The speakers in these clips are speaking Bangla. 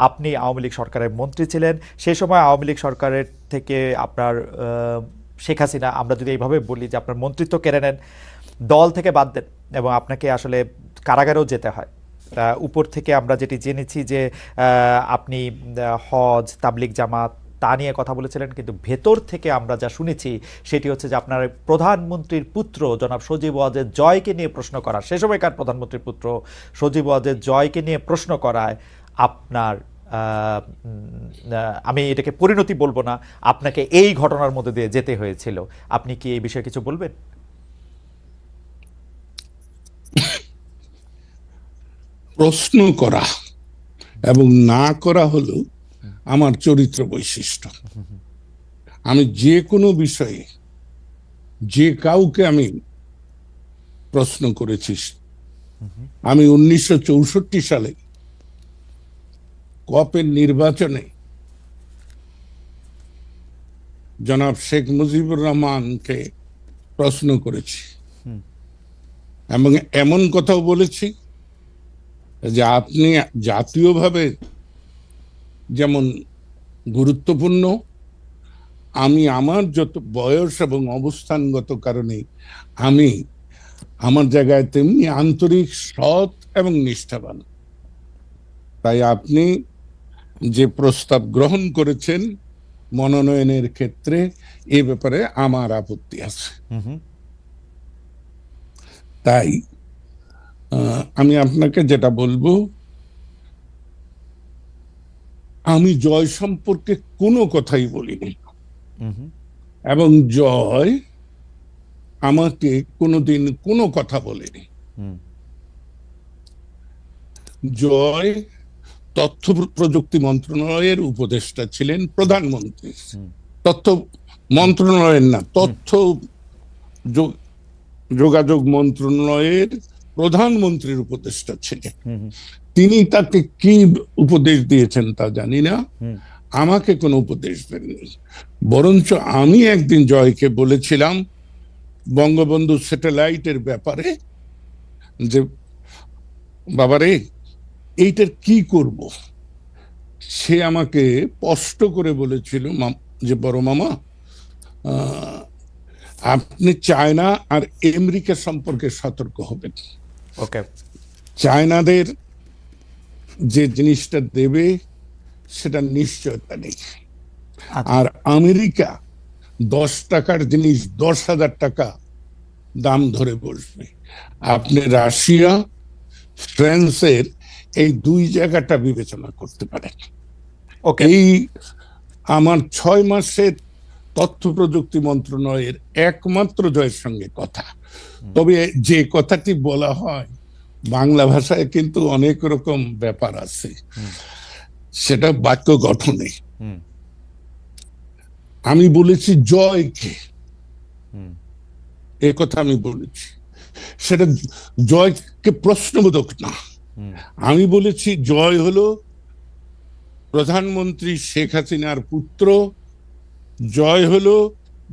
আপনি আওয়ামী লীগ সরকারের মন্ত্রী ছিলেন। সেই সময় আওয়ামী লীগ সরকারের থেকে আপনার শেখ হাসিনা, আমরা যদি এইভাবে বলি যে আপনার মন্ত্রিত্ব কেড়ে নেন, দল থেকে বাদ দেন এবং আপনাকে আসলে কারাগারেও যেতে হয়। উপর থেকে আমরা যেটি জেনেছি যে আপনি হজ, তাবলিগ জামাত তা নিয়ে কথা বলেছিলেন, কিন্তু ভেতর থেকে আমরা যা শুনেছি সেটি হচ্ছে যে আপনার প্রধানমন্ত্রীর পুত্র জনাব সজীব ওয়াজেদ জয়কে নিয়ে প্রশ্ন করা, সে সময়কার প্রধানমন্ত্রীর পুত্র সজীব ওয়াজেদ জয়কে নিয়ে প্রশ্ন করায় আপনার আমি এটাকে পরিণতি বলবো না, আপনাকে এই ঘটনার মধ্যে দিয়ে যেতে হয়েছিল। আপনি কি এই বিষয়ে কিছু বলবেন? প্রশ্ন করা এবং না করা হলো আমার চরিত্র বৈশিষ্ট্য। আমি যে কোনো বিষয়ে যে কাউকে আমি প্রশ্ন করেছি। আমি 1964 সালে কপের নির্বাচনে জনাব শেখ মুজিবুর রহমানকে প্রশ্ন করেছি এবং এমন কথাও বলেছি যে আপনি জাতীয়ভাবে যেমন গুরুত্বপূর্ণ, আমি আমার যত বয়স এবং অবস্থানগত কারণে আমি আমার জায়গায় তেমনি আন্তরিক, সৎ এবং নিষ্ঠাবান। তাই আপনি যে প্রস্তাব গ্রহণ করেছেন মনোনয়নের ক্ষেত্রে, এ ব্যাপারে আমার আপত্তি আছে। তাই আমি আপনাকে যেটা বলবো, আমি জয় সম্পর্কে কোনো কথাই বলিনি এবং জয় আমাকে কোনোদিন কোনো কথা বলেনি। জয় তথ্য প্রযুক্তি মন্ত্রণালয়ের উপদেষ্টা ছিলেন, প্রধানমন্ত্রী, তথ্য মন্ত্রণালয়ের না, তথ্য যোগাযোগ মন্ত্রণালয়ের প্রধানমন্ত্রীর উপদেষ্টা ছিলেন। তিনি তাকে কি উপদেশ দিয়েছেন তা জানি না, আমাকে কোনো উপদেশ দেননি। বরঞ্চ আমি একদিন জয়কে বলেছিলাম বঙ্গবন্ধু স্যাটেলাইটের ব্যাপারে যে বাবারে এইটার কি করব। সে আমাকে স্পষ্ট করে বলেছিল যে বড় মামা, আপনি চায়না আর আমেরিকা সম্পর্কে সতর্ক হবেন। চায়নাদের যে জিনিসটা দেবে সেটা নিশ্চয়তা নেই, আর আমেরিকা 10 টাকার জিনিস 10,000 টাকা দাম ধরে বসবে। আপনি রাশিয়া, ফ্রান্সের এই দুই জায়গাটা বিবেচনা করতে পারেন। এই আমার 6 মাসের তথ্য প্রযুক্তি মন্ত্রণালয়ের একমাত্র জয়ের সঙ্গে কথা। তবে যে কথাটি বলা হয় বাংলা ভাষায় কিন্তু অনেক রকম ব্যাপার আছে, সেটা বাক্য গঠনে। আমি বলেছি জয়কে, এ কথা আমি বলেছি, সেটা জয়কে প্রশ্নবোধক না। আমি বলেছি জয় হলো প্রধানমন্ত্রী শেখ হাসিনার পুত্র, জয় হলো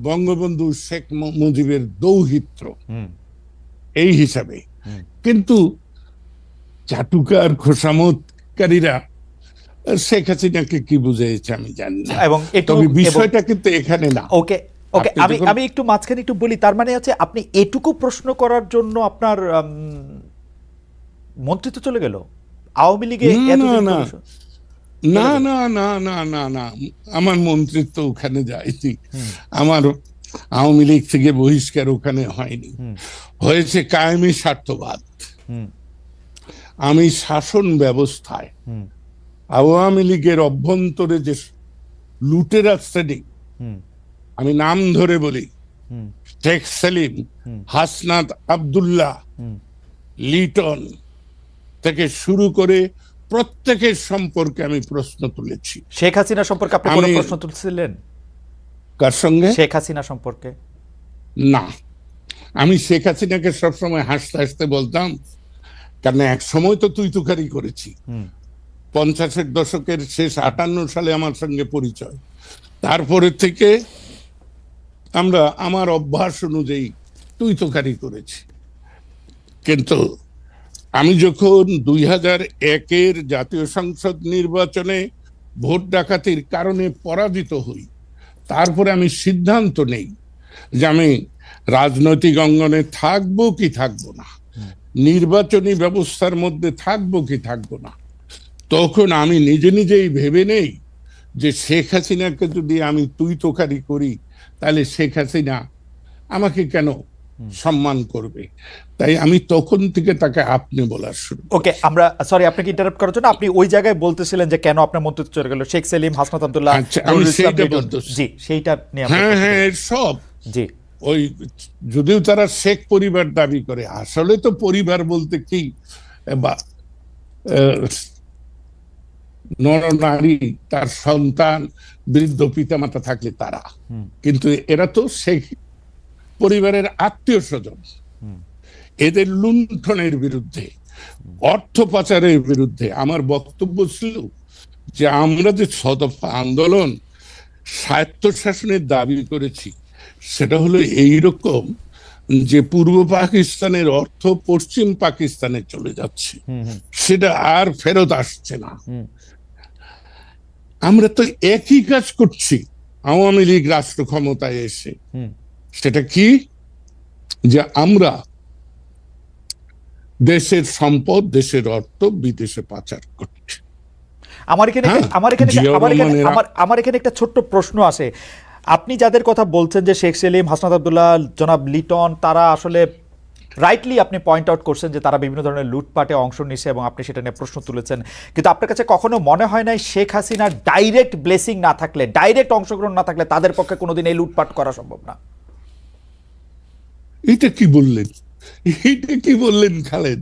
বঙ্গবন্ধু শেখ মুজিবের দৌহিত্র, এই হিসাবে। কিন্তু চাটুকার খোসামতকারীরা শেখ হাসিনাকে কি বুঝাইছে আমি জানি না, এবং তবে বিষয়টা কিন্তু এখানে না। ওকে, আমি একটু মাঝখানে একটু বলি। তার মানে হচ্ছে আপনি এটুকু প্রশ্ন করার জন্য আপনার মন্ত্রিত্ব চলে গেল আওয়ামী লীগে? না না না না না না, আমার মন্ত্রিত্ব ওখানে যায়নি। আমার আওয়ামী লীগ থেকে বহিষ্কার ওখানে হয়নি, হয়েছে কায়েমি স্বার্থবাদ। আমি শাসন ব্যবস্থায় আওয়ামী লীগের অভ্যন্তরে যে লুটেরা শ্রেণী, আমি নাম ধরে বলি, শেখ সেলিম, হাসনাত আব্দুল্লাহ, লিটন থেকে শুরু করে প্রত্যেকের সম্পর্কে আমি প্রশ্ন তুলেছি। শেখ হাসিনা সম্পর্কে আপনি কোনো প্রশ্ন তুলছিলেন? কার সঙ্গে? শেখ হাসিনা সম্পর্কে না, আমি শেখ হাসিনাকে সবসময় হাসতে হাসতে বলতাম, কারণ এক সময় তো তুই তুকারি করেছি। 50-এর দশকের শেষ 58 সালে আমার সঙ্গে পরিচয়, তারপরে থেকে আমরা আমার অভ্যাস অনুযায়ী তুই তুকারি করেছি। কিন্তু আমি যখন 2001-এর জাতীয় সংসদ নির্বাচনে ভোট ডাকাতির কারণে পরাজিত হই, তারপরে আমি সিদ্ধান্ত নেই যে আমি রাজনৈতিক অঙ্গনে থাকবো কি থাকবো না, নির্বাচনী ব্যবস্থার মধ্যে থাকবো কি থাকবো না, তখন আমি নিজে নিজেই ভেবে নেই যে শেখ হাসিনাকে যদি আমি তুই তোকারি করি তাহলে শেখ হাসিনা আমাকে কেন সম্মান করবে। তাই আমি তখন থেকে তাকে আপনি বলা শুরু করি। ওকে, আমরা সরি আপনাকে ইন্টারাপ্ট করার জন্য, আপনি ওই জায়গায় বলতেছিলেন যে কেন আপনার মন্তব্য চলে গেল শেখ সেলিম, হাসনাত আব্দুল্লাহ, আচ্ছা, আমি নুরুল ইসলাম সেইটা লিটন। বলতেছি। জি, সেইটা নিয়ে আমরা হ্যাঁ কথা হ্যাঁ, বলবো। এর সব জি ওই, যদিও তারা শেখ পরিবার দাবি করে, আসলে তো পরিবার বলতে কি, বা নরনারী, তার সন্তান, বৃদ্ধ পিতামাতা থাকলে তারা, কিন্তু এরা তো শেখ পরিবারের আত্মীয় স্বজন। এদের লুণ্ঠনের বিরুদ্ধে, অর্থ পাচারের বিরুদ্ধে আমার বক্তব্য ছিল যে আমরা যে ছদফা আন্দোলন স্বায়ত্তশাসনের দাবি করেছি, সেটা হলো এইরকম যে পূর্ব পাকিস্তানের অর্থ পশ্চিম পাকিস্তানে চলে যাচ্ছে, সেটা আর ফেরত আসছে না। আমরা তো একই কাজ করছি আওয়ামী লীগ রাষ্ট্র ক্ষমতায় এসে। সেটা কি, যে আমরা দেশের সম্পদ, দেশের অর্থ বিদেশে পাচার করছি। আমার এখানে হ্যাঁ, আমার এখানে জিয়াউর আমার এখানে রহমানের আমার এখানে একটা ছোট্ট প্রশ্ন আছে। আপনি যাদের কথা বলছেন যে শেখ সেলিম, হাসনাত আব্দুল্লাহ, জনাব লিটন, তারা আসলে রাইটলি আপনি পয়েন্ট আউট করছেন যে তারা বিভিন্ন ধরনের লুটপাটে অংশ নিছে এবং আপনি সেটা নিয়ে প্রশ্ন তুলেছেন, কিন্তু আপনার কাছে কখনো মনে হয় নাই শেখ হাসিনার ডাইরেক্ট ব্লেসিং না থাকলে, ডাইরেক্ট অংশগ্রহণ না থাকলে তাদের পক্ষে কোনোদিন এই লুটপাট করা সম্ভব না? এটা কি বললেন, এটা কি বললেন খালেদ?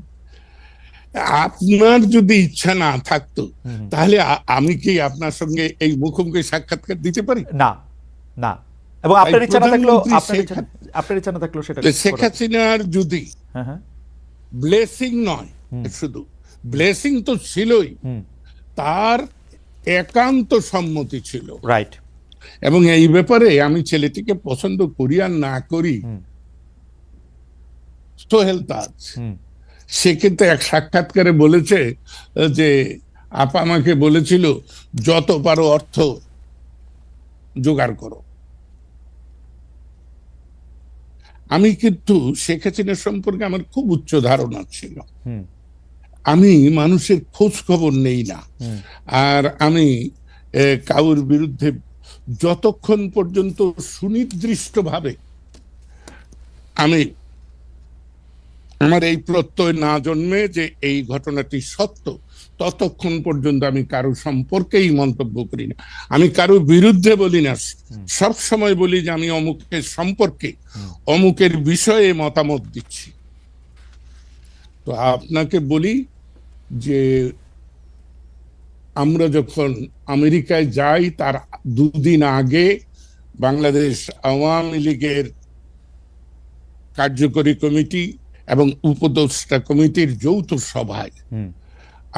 আপনার যদি ইচ্ছা না থাকতো তাহলে আমি কি আপনার সঙ্গে এই মুখোমুখি সাক্ষাৎকার দিতে পারি? না, না। এবং আপনার ইচ্ছা না থাকলেও, প্রধানমন্ত্রী আপনার ইচ্ছা না থাকলেও সেটা শেখ হাসিনার যদি হ্যাঁ হ্যাঁ ব্লেসিং নয়, শুধু ব্লেসিং তো ছিলই, তার একান্ত সম্মতি ছিল। রাইট। এবং এই ব্যাপারে আমি ছেলেটিকে পছন্দ করি আর না করি, সোহেল তাজ, সে কিন্তু এক সাক্ষাৎকারে বলেছে যে আপা আমাকে বলেছিল যত পারো অর্থ জোগাড় করো। আমি কিন্তু শেখ হাসিনা সম্পর্কে আমার খুব উচ্চ ধারণা ছিল। আমি মানুষের খোঁজ খবর নেই না, আর আমি কারোর বিরুদ্ধে যতক্ষণ পর্যন্ত সুনির্দিষ্টভাবে আমি আমার এই প্রত্যয় না জন্মে যে এই ঘটনাটি সত্য, ততক্ষণ পর্যন্ত আমি কারো সম্পর্কেই মন্তব্য করি না। আমি কারো বিরুদ্ধে বলি না, সব সময় বলি যে আমি অমুকের সম্পর্কে, অমুকের বিষয়ে মতামত দিচ্ছি। তো আপনাকে বলি যে আমরা যখন আমেরিকায় যাই তার দুদিন আগে বাংলাদেশ আওয়ামী লীগের কার্যকরী কমিটি এবং উপদেষ্টা কমিটির যৌথ সভায়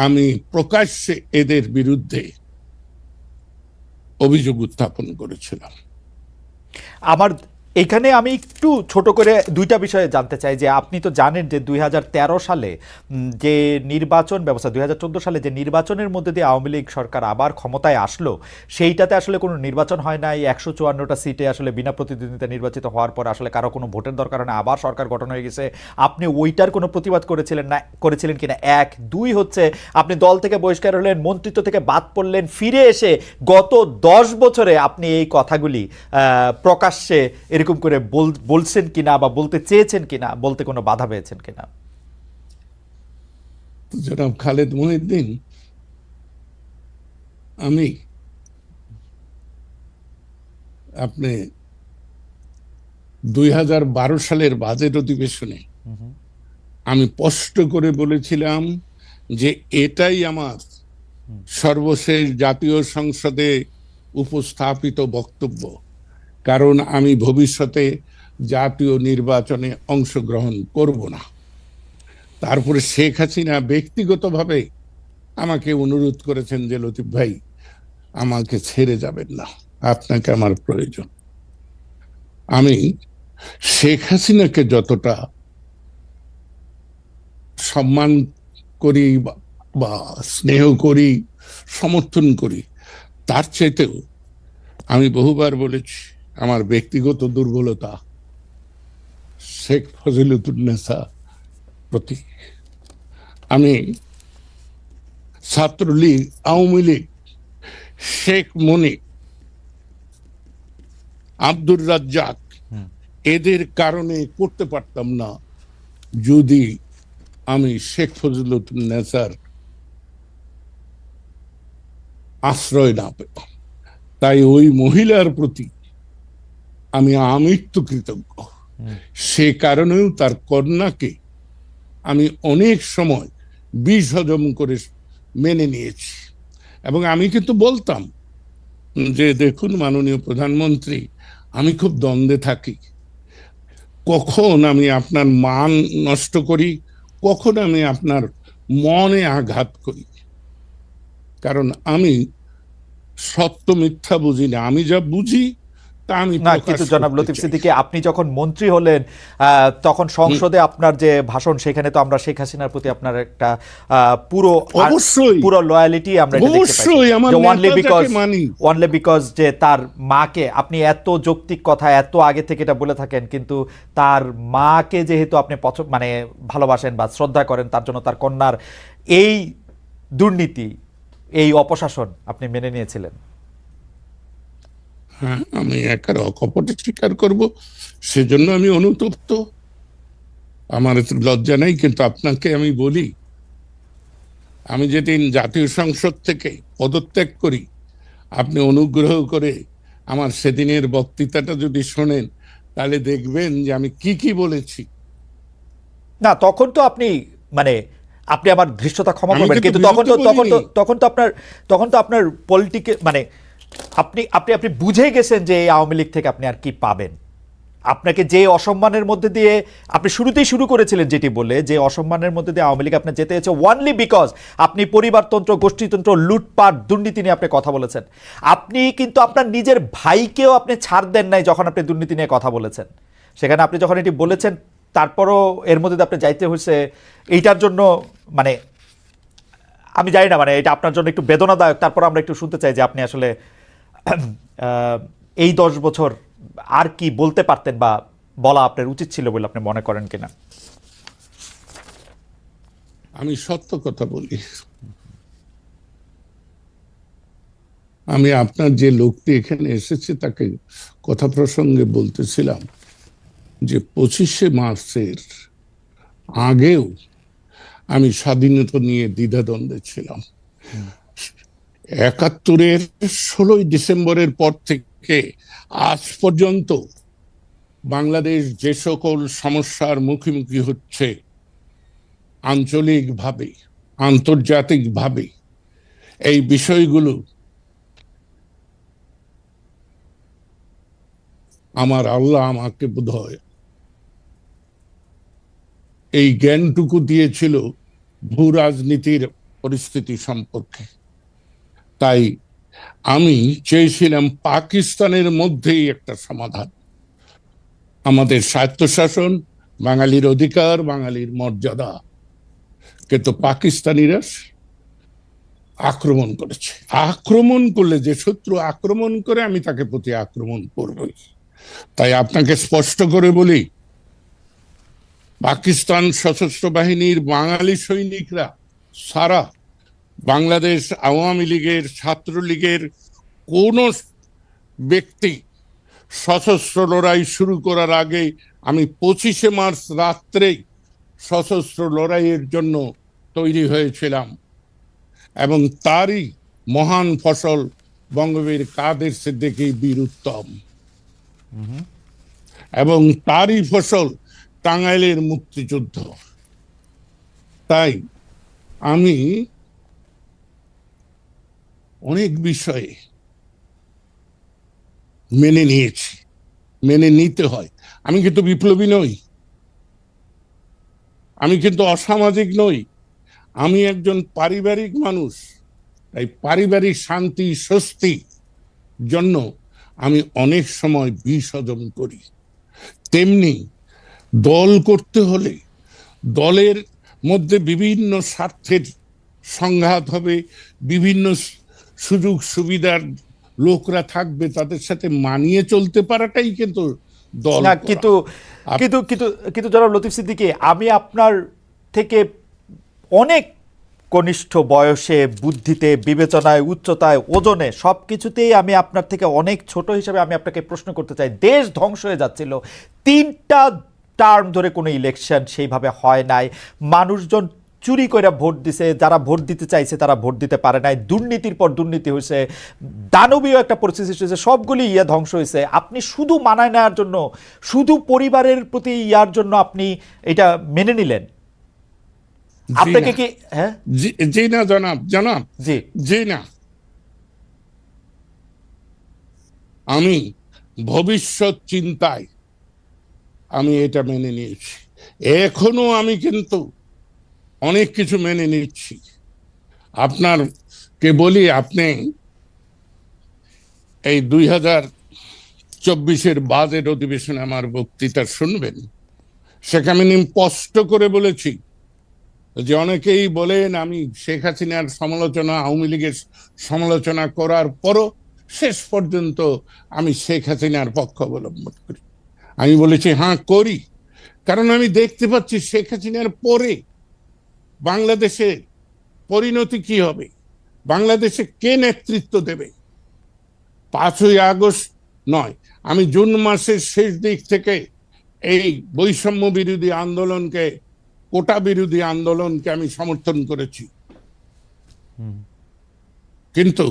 আমি প্রকাশ্যে এদের বিরুদ্ধে অভিযোগ উত্থাপন করেছিলাম। আমার এখানে আমি একটু ছোট করে দুইটা বিষয়ে জানতে চাই যে আপনি তো জানেন যে 2013 সালে যে নির্বাচন ব্যবস্থা, 2014 সালে যে নির্বাচনের মধ্যে দিয়ে আওয়ামী লীগ সরকার আবার ক্ষমতায় আসলো, সেইটাতে আসলে কোনো নির্বাচন হয় নাই। 154টা সিটে আসলে বিনা প্রতিদ্বন্দ্বিতা নির্বাচিত হওয়ার পর আসলে কারো কোনো ভোটের দরকার হয় না, আবার সরকার গঠন হয়ে গেছে। আপনি ওইটার কোনো প্রতিবাদ করেছিলেন কিনা? এক। দুই হচ্ছে আপনি দল থেকে বহিষ্কার হলেন, মন্ত্রিত্ব থেকে বাদ পড়লেন, ফিরে এসে গত 10 বছরে আপনি এই কথাগুলি প্রকাশ্যে এরকম করে বলছেন কিনা বা বলতে চেয়েছেন কিনা, বলতে কোনো বাধা পেয়েছেন কিনা? জনাব খালেদ মহিউদ্দিন, আমি আপনি 2012 সালের বাজেট অধিবেশনে আমি স্পষ্ট করে বলেছিলাম যে এটাই আমার সর্বশেষ জাতীয় সংসদে উপস্থাপিত বক্তব্য, কারণ আমি ভবিষ্যতে জাতীয় নির্বাচনে অংশগ্রহণ করব না। তারপরে শেখ হাসিনা ব্যক্তিগতভাবে আমাকে অনুরোধ করেছেন যে লতিফ ভাই আমাকে ছেড়ে যাবেন না, আপনাকে আমার প্রয়োজন। আমি শেখ হাসিনাকে যতটা সম্মান করি বা স্নেহ করি, সমর্থন করি, তার চাইতেও আমি বহুবার বলেছি আমার ব্যক্তিগত দুর্বলতা শেখ ফজিলতুন্নেসা প্রতি। আমি ছাত্রলীগ, আওয়ামী লীগ, শেখ মনি, আব্দুর রাজ্জাক এদের কারণে করতে পারতাম না যদি আমি শেখ ফজিলতুন্নেসার আশ্রয় না পেতাম। তাই ওই মহিলার প্রতি আমি আমৃত্যু কৃতজ্ঞ। সে কারণেও তার কন্যাকে আমি অনেক সময় বিষ হজম করে মেনে নিয়েছি। এবং আমি কিন্তু বলতাম যে দেখুন মাননীয় প্রধানমন্ত্রী, আমি খুব দ্বন্দ্বে থাকি, কখন আমি আপনার মান নষ্ট করি, কখন আমি আপনার মনে আঘাত করি, কারণ আমি সত্য মিথ্যা বুঝি না, আমি যা বুঝি তা আমি না, প্রকাশ কিন্তু জনাব করতে লতিফ চাই। সিদ্দিকী, আপনি যখন মন্ত্রী হলেন তখন সংসদে আপনার যে ভাষণ, সেখানে তো আমরা শেখ হাসিনার প্রতি আপনার একটা পুরো অবশ্যই পুরো লয়ালিটি আমরা এটা দেখতে পাইছি, অবশ্যই আমার যে নেতা যাকে মানি। অনলি বিকজ যে তার মাকে আপনি এত যৌক্তিক কথা এত আগে থেকে এটা বলে থাকেন, কিন্তু তার মাকে যেহেতু আপনি মানে ভালোবাসেন বা শ্রদ্ধা করেন, তার জন্য তার কন্যার এই দুর্নীতি, এই অপশাসন আপনি মেনে নিয়েছিলেন। হ্যাঁ, আমি একার অকপটে স্বীকার করব, সেজন্য আমি অনুতপ্ত, আমার এত লজ্জা নেই। কিন্তু আপনাকে আমি বলি, আমি যেদিন জাতীয় সংসদ থেকে পদত্যাগ করি, আপনি অনুগ্রহ করে আমার সেদিনের বক্তৃতাটা যদি শোনেন, তাহলে দেখবেন যে আমি কি কি বলেছি। না, তখন তো আপনি মানে আপনি আমার ধৃষ্টতা ক্ষমা আমি করবেন, কিন্তু কিন্তু বিরুদ্ধে বলিনি। তখন তো আপনার পলিটিকে মানে আপনি আপনি আপনি বুঝে গেছেন যে এই আওয়ামী লীগ থেকে আপনি আর কি পাবেন। আপনাকে যে অসম্মানের মধ্যে দিয়ে আপনি শুরুতেই শুরু করেছিলেন, যেটি বলে যে অসম্মানের মধ্যে দিয়ে আওয়ামী লীগ আপনার যেতে হয়েছে ওয়ানলি বিকজ আপনি পরিবারতন্ত্র, গোষ্ঠীতন্ত্র, লুটপাট, দুর্নীতি নিয়ে আপনি কথা বলেছেন। আপনি কিন্তু আপনার নিজের ভাইকেও আপনি ছাড় দেন নাই যখন আপনি দুর্নীতি নিয়ে কথা বলেছেন। সেখানে আপনি যখন এটি বলেছেন, তারপরও এর মধ্যে দিয়ে আপনি যাইতে হয়েছে এইটার জন্য, মানে আমি জানি না, মানে এটা আপনার জন্য একটু বেদনাদায়ক। তারপর আমরা একটু শুনতে চাই যে আপনি আসলে এই 10 বছর আর কি বলতে পারতেন বা বলা আপনার উচিত ছিল বলে আপনি মনে করেন কিনা। আমি সত্য কথা বলি। আমি আপনার যে লোকটি এখানে এসেছে তাকে কথা প্রসঙ্গে বলতেছিলাম যে 25শে মার্চের আগেও আমি স্বাধীনতা নিয়ে দ্বিধাদ্বন্দ্বে ছিলাম। 71-এর 16ই ডিসেম্বরের পর থেকে আজ পর্যন্ত বাংলাদেশ যে সকল সমস্যার মুখোমুখি হচ্ছে, আঞ্চলিকভাবে, আন্তর্জাতিকভাবে, এই বিষয়গুলো আমার আল্লাহ আমাকে বোধহয় এই জ্ঞানটুকু দিয়েছিল ভূ রাজনীতির পরিস্থিতি সম্পর্কে। তাই আমি চেয়েছিলাম পাকিস্তানের মধ্যেই একটা সমাধান, আমাদের স্বায়ত্তশাসন, বাঙালির অধিকার, বাঙালির মর্যাদা। কিন্তু পাকিস্তানিরা আক্রমণ করেছে। আক্রমণ করলে, যে শত্রু আক্রমণ করে, আমি তাকে প্রতি আক্রমণ করবই। তাই আপনাকে স্পষ্ট করে বলি, পাকিস্তান সশস্ত্র বাহিনীর বাঙালি সৈনিকরা সারা বাংলাদেশ আওয়ামী লীগের, ছাত্রলীগের কোন ব্যক্তি সশস্ত্র লড়াই শুরু করার আগে আমি 25শে মার্চ রাত্রেই সশস্ত্র লড়াইয়ের জন্য তৈরি হয়েছিলাম। এবং তারই মহান ফসল বঙ্গবীর কাদের সিদ্দিকী বীর উত্তম, এবং তারই ফসল টাঙ্গাইলের মুক্তিযুদ্ধ। তাই আমি অনেক বিষয়ে মেনে নিয়েছি, মেনে নিতে হয়। আমি কিন্তু বিপ্লবী নই, আমি কিন্তু অসামাজিক নই, আমি একজন পারিবারিক মানুষ। তাই পারিবারিক শান্তি স্বস্তি জন্য আমি অনেক সময় বিষ হজম করি। তেমনি দল করতে হলে দলের মধ্যে বিভিন্ন স্বার্থের সংঘাত হবে, বিভিন্ন সুযোগ সুবিধার লোকরা থাকবে, তাদের সাথে মানিয়ে চলতে পারাটাই কিন্তু দল না, করা। কিন্তু কিন্তু কিন্তু কিন্তু জনাব লতিফ সিদ্দিকী, আমি আপনার থেকে অনেক কনিষ্ঠ বয়সে, বুদ্ধিতে, বিবেচনায়, উচ্চতায়, ওজনে, সব কিছুতেই আমি আপনার থেকে অনেক ছোট হিসেবে আমি আপনাকে প্রশ্ন করতে চাই। দেশ ধ্বংস হয়ে যাচ্ছিল, 3টা টার্ম ধরে কোনো ইলেকশন সেইভাবে হয় নাই, মানুষজন চুরি করে ভোট দিছে, যারা ভোট দিতে চাইছে তারা ভোট দিতে পারে নাই, দুর্নীতির পর দুর্নীতি হয়েছে, দানবীয় একটা পরিস্থিতি সৃষ্টি হয়েছে, সবগুলি ধ্বংস হয়েছে। আপনি শুধু মানায় নেওয়ার জন্য, শুধু পরিবারের প্রতি ইয়ার জন্য আপনি এটা মেনে নিলেন? আপনাকে কি হ্যাঁ জি না জনাব, জনাব জি জি না, আমি ভবিষ্যৎ চিন্তায় আমি এটা মেনে নিয়েছি। এখনো আমি কিন্তু অনেক কিছু মেনে নিচ্ছি। আপনার কে বলি, আপনি এই 2024-এর বাজেট অধিবেশনে আমার বক্তৃতা শুনবেন। সেখানে আমি স্পষ্ট করে বলেছি যে অনেকেই বলেন আমি শেখ হাসিনার সমালোচনা, আওয়ামী লীগের সমালোচনা করার পরও শেষ পর্যন্ত আমি শেখ হাসিনার পক্ষ অবলম্বন করি। আমি বলেছি হ্যাঁ করি, কারণ আমি দেখতে পাচ্ছি শেখ হাসিনার পরে বাংলাদেশে পরিণতি কি হবে, বাংলাদেশে কে নেতৃত্ব দেবে। 5ই আগস্ট নয়, আমি জুন মাসের শেষ দিক থেকে এই বৈষম্য বিরোধী আন্দোলনকে, কোটা বিরোধী আন্দোলনকে আমি সমর্থন করেছি। কিন্তু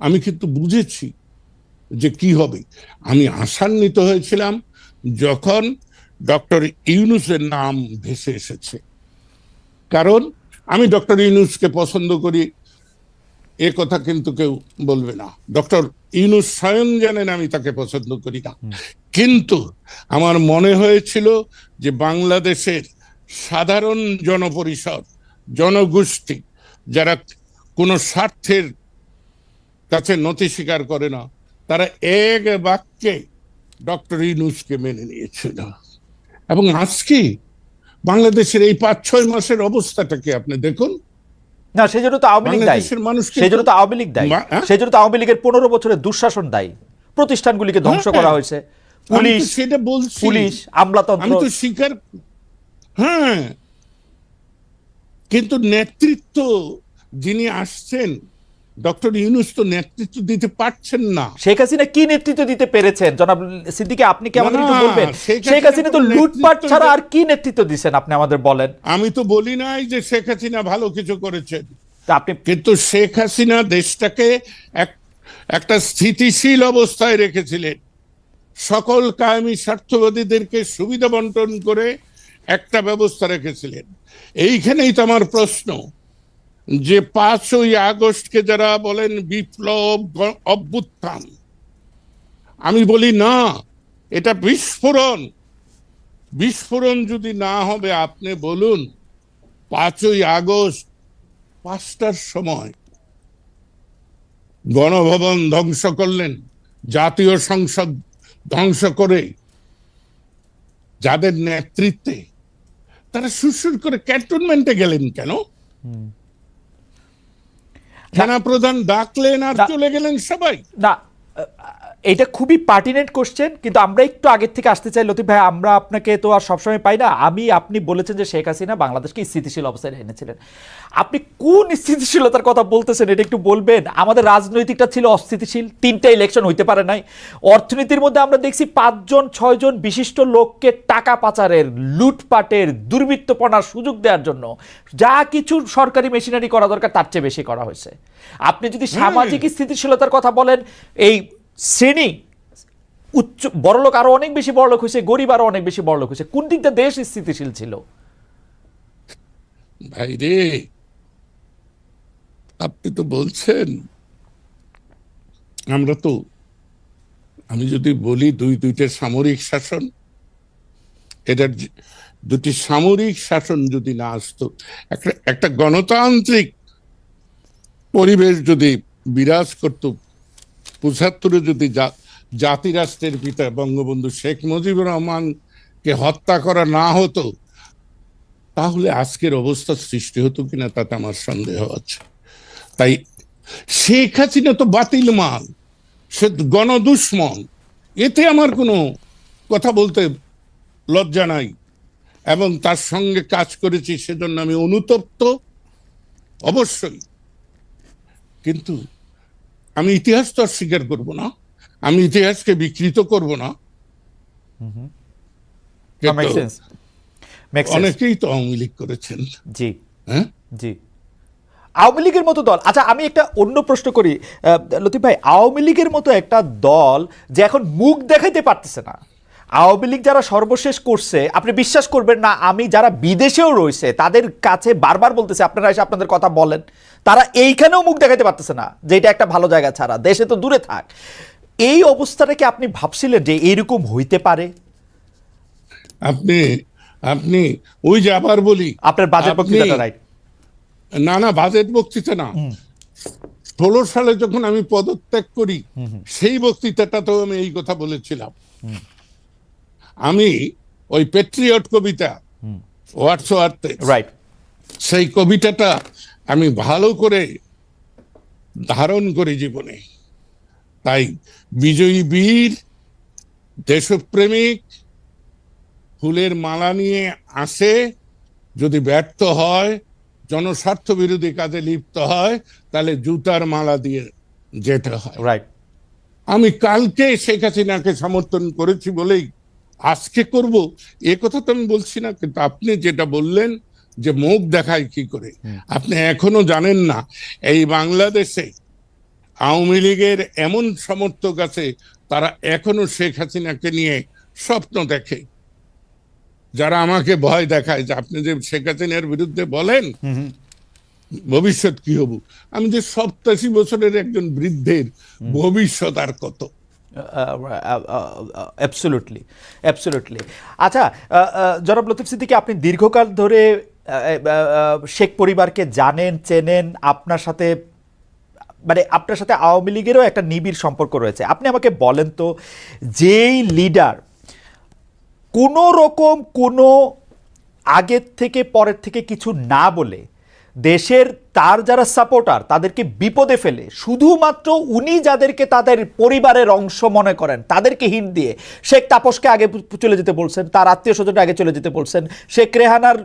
আমি কিন্তু বুঝেছি যে কি হবে। আমি আশান্বিত হয়েছিলাম যখন ডক্টর ইউনূসের নাম ভেসে এসেছে, কারণ আমি ডক্টর ইউনূসকে পছন্দ করি, এ কথা কিন্তু কেউ বলবে না। ডক্টর ইউনূস স্বয়ং জানেন আমি তাকে পছন্দ করি না, কিন্তু আমার মনে হয়েছিল যে বাংলাদেশের সাধারণ জনপরিষদ, জনগোষ্ঠী, যারা কোনো স্বার্থের কাছে নতি স্বীকার করে না, তারা এক বাক্যে ডক্টর ইউনূসকে মেনে নিয়েছিল। এবং আজকে বাংলাদেশের এই 5-6 মাসের অবস্থাটাকে আপনি দেখুন। না, সেজন্য তো আওয়ামী লীগ দায়ী, বাংলাদেশের মানুষ সেজন্য তো আওয়ামী লীগ দায়ী, সেজন্য তো আওয়ামী লীগের 15 বছরের দুঃশাসন দায়ী। প্রতিষ্ঠানগুলিকে ধ্বংস করা হয়েছে, পুলিশ, সেটা বলছি, পুলিশ, আমলাতন্ত্র। আমি তো স্বীকার, হ্যাঁ, কিন্তু নেতৃত্ব যিনি আসছেন, ডক্টর ইউনূস তো নেতৃত্ব দিতে পারছেন না। শেখ হাসিনা কি নেতৃত্ব দিতে পেরেছেন জনাব সিদ্দিকী? আপনি কি আমাদের একটু না, বলবেন, শেখ হাসিনা তো লুটপাট ছাড়া আর কি নেতৃত্ব দিচ্ছেন? আপনি আমাদের বলেন। আমি তো বলি নাই যে শেখ হাসিনা ভালো কিছু করেছেন, তা আপনি কিন্তু শেখ হাসিনা দেশটাকে একটা স্থিতিশীল অবস্থায় রেখেছিলেন। সকল কায়েমি স্বার্থবাদীদেরকে সুবিধা বন্টন করে একটা ব্যবস্থা রেখেছিলেন। এইখানেই তো আমার প্রশ্ন, যে 5ই আগস্টকে যারা বলেন বিপ্লব, অভ্যুত্থান, আমি বলি না, এটা বিস্ফোরণ। বিস্ফোরণ যদি না হবে, আপনি বলুন 5ই আগস্ট 5টার সময় গণভবন ধ্বংস করলেন, জাতীয় সংসদ ধ্বংস করে যাদের নেতৃত্বে তারা সুরসুর করে ক্যান্টনমেন্টে গেলেন কেন? সেনাপ্রধান ডাকলেন আর চলে গেলেন সবাই। না, এটা খুবই পার্টিনেন্ট কোশ্চেন, কিন্তু আমরা একটু আগের থেকে আসতে চাই লতিফ ভাই। আমরা আপনাকে তো আর সবসময় পাই না। আপনি বলেছেন যে শেখ হাসিনা বাংলাদেশকে স্থিতিশীল অবস্থায় এনেছিলেন। আপনি কোন স্থিতিশীলতার কথা বলতেছেন এটা একটু বলবেন? আমাদের রাজনৈতিকটা ছিল অস্থিতিশীল, 3টা ইলেকশন হইতে পারে নাই। অর্থনীতির মধ্যে আমরা দেখছি 5-6জন বিশিষ্ট লোককে টাকা পাচারের, লুটপাটের, দুর্বৃত্তপনার সুযোগ দেওয়ার জন্য যা কিছু সরকারি মেশিনারি করা দরকার তার চেয়ে বেশি করা হয়েছে। আপনি যদি সামাজিক স্থিতিশীলতার কথা বলেন, এই শ্রেণী উচ্চ বড়লোক আরো অনেক বেশি বড়লোক হয়েছে, গরিব আরো অনেক বেশি বড়লোক হয়েছে, কোন দিকটা দেশ স্থিতিশীল ছিল? ভাই রে, আপনি তো বলছেন, আমরা তো, আমি যদি বলি দুইটা সামরিক শাসন, এটার দুটি সামরিক শাসন যদি না আসতো, একটা গণতান্ত্রিক পরিবেশ যদি বিরাজ করত, 75-এ যদি জাতি রাষ্ট্রের পিতা বঙ্গবন্ধু শেখ মুজিবুর রহমানকে হত্যা করা না হতো, তাহলে আজকের অবস্থা সৃষ্টি হতো কিনা তাতে আমার সন্দেহ আছে। তাই শেখ হাসিনা তো বাতিল মাল, সে গণদুশ্মন, এতে আমার কোনো কথা বলতে লজ্জা নাই, এবং তার সঙ্গে কাজ করেছি সেজন্য আমি অনুতপ্ত অবশ্যই। কিন্তু আমি ইতিহাস তো আর স্বীকার করবো না, আমি ইতিহাসকে বিকৃত করব না। Make sense, make sense. অনেকেই তো আওয়ামী লীগ করেছেন। জি, হ্যাঁ, জি। আওয়ামী লীগের মতো দল, আচ্ছা আমি একটা অন্য প্রশ্ন করি লতিফ ভাই, আওয়ামী লীগের মতো একটা দল যে এখন মুখ দেখাইতে পারতেছে না, আওয়ামী লীগ যারা সর্বশেষ করছে, আপনি বিশ্বাস করবেন না, আমি যারা বিদেশেও রয়েছে তাদের কাছে বারবার বলতেছে আপনারা এসে আপনাদের কথা বলেন, তারা এইখানেও মুখ দেখাইতে পারতেছে না যে এটা একটা ভালো জায়গা ছাড়া, দেশে তো দূরে থাক। এই অবস্থাটাকে আপনি ভাবছিলেন যে এইরকম হইতে পারে? আপনি আপনি ওই যে আবার বলি, আপনার বাজেট বক্তৃতাটা রাইট। না না, বাজেট বক্তৃতা না, 16 সালে যখন আমি পদত্যাগ করি সেই বক্তৃতাটাতেও আমি এই কথা বলেছিলাম। আমি ওই পেট্রিয়ট কবিতা ওয়ার্ডসওয়ার্থের রাইট, সেই কবিতাটা আমি ভালো করে ধারণ করি জীবনে। তাই বিজয়ী বীর, দেশপ্রেমিক ফুলের মালা নিয়ে আসে, যদি ব্যর্থ হয়, জনস্বার্থ বিরোধী কাজে লিপ্ত হয়, তাহলে জুতার মালা দিয়ে যেতে হয়। রাইট। আমি কালকে শেখ হাসিনাকে সমর্থন করেছি বলেই আজকে করব এ কথা তো আমি বলছি না, কিন্তু আপনি যেটা বললেন যে মুখ দেখায় কি করে, আপনি এখনো জানেন না এই বাংলাদেশে আওয়ামী লীগের এমন সমর্থক আছে তারা এখনো শেখ হাসিনাকে নিয়ে স্বপ্ন দেখে, যারা আমাকে ভয় দেখায় যে আপনি যে শেখ হাসিনার বিরুদ্ধে বলেন ভবিষ্যৎ কি হব। আমি যে 87 বছরের একজন বৃদ্ধের ভবিষ্যৎ আর কত। Absolutely, absolutely. আচ্ছা জনাব লতিফ সিদ্দিকী, আপনি দীর্ঘকাল ধরে শেখ পরিবারকে জানেন, চেনেন, আপনার সাথে মানে আপনার সাথে আওয়ামী লীগেরও একটা নিবিড় সম্পর্ক রয়েছে। আপনি আমাকে বলেন তো, যেই লিডার কোনো রকম কোনো আগের থেকে পরের থেকে কিছু না বলে দেশের তার যারা সাপোর্টার তাদেরকে বিপদে ফেলে, শুধুমাত্র উনি যাদেরকে তাদের পরিবারের অংশ মনে করেন তাদেরকে হিন্ট দিয়ে, শেখ তাপসকে আগে চলে যেতে বলছেন, তার আত্মীয় স্বজনটা আগে চলে যেতে বলছেন, শেখ রেহানার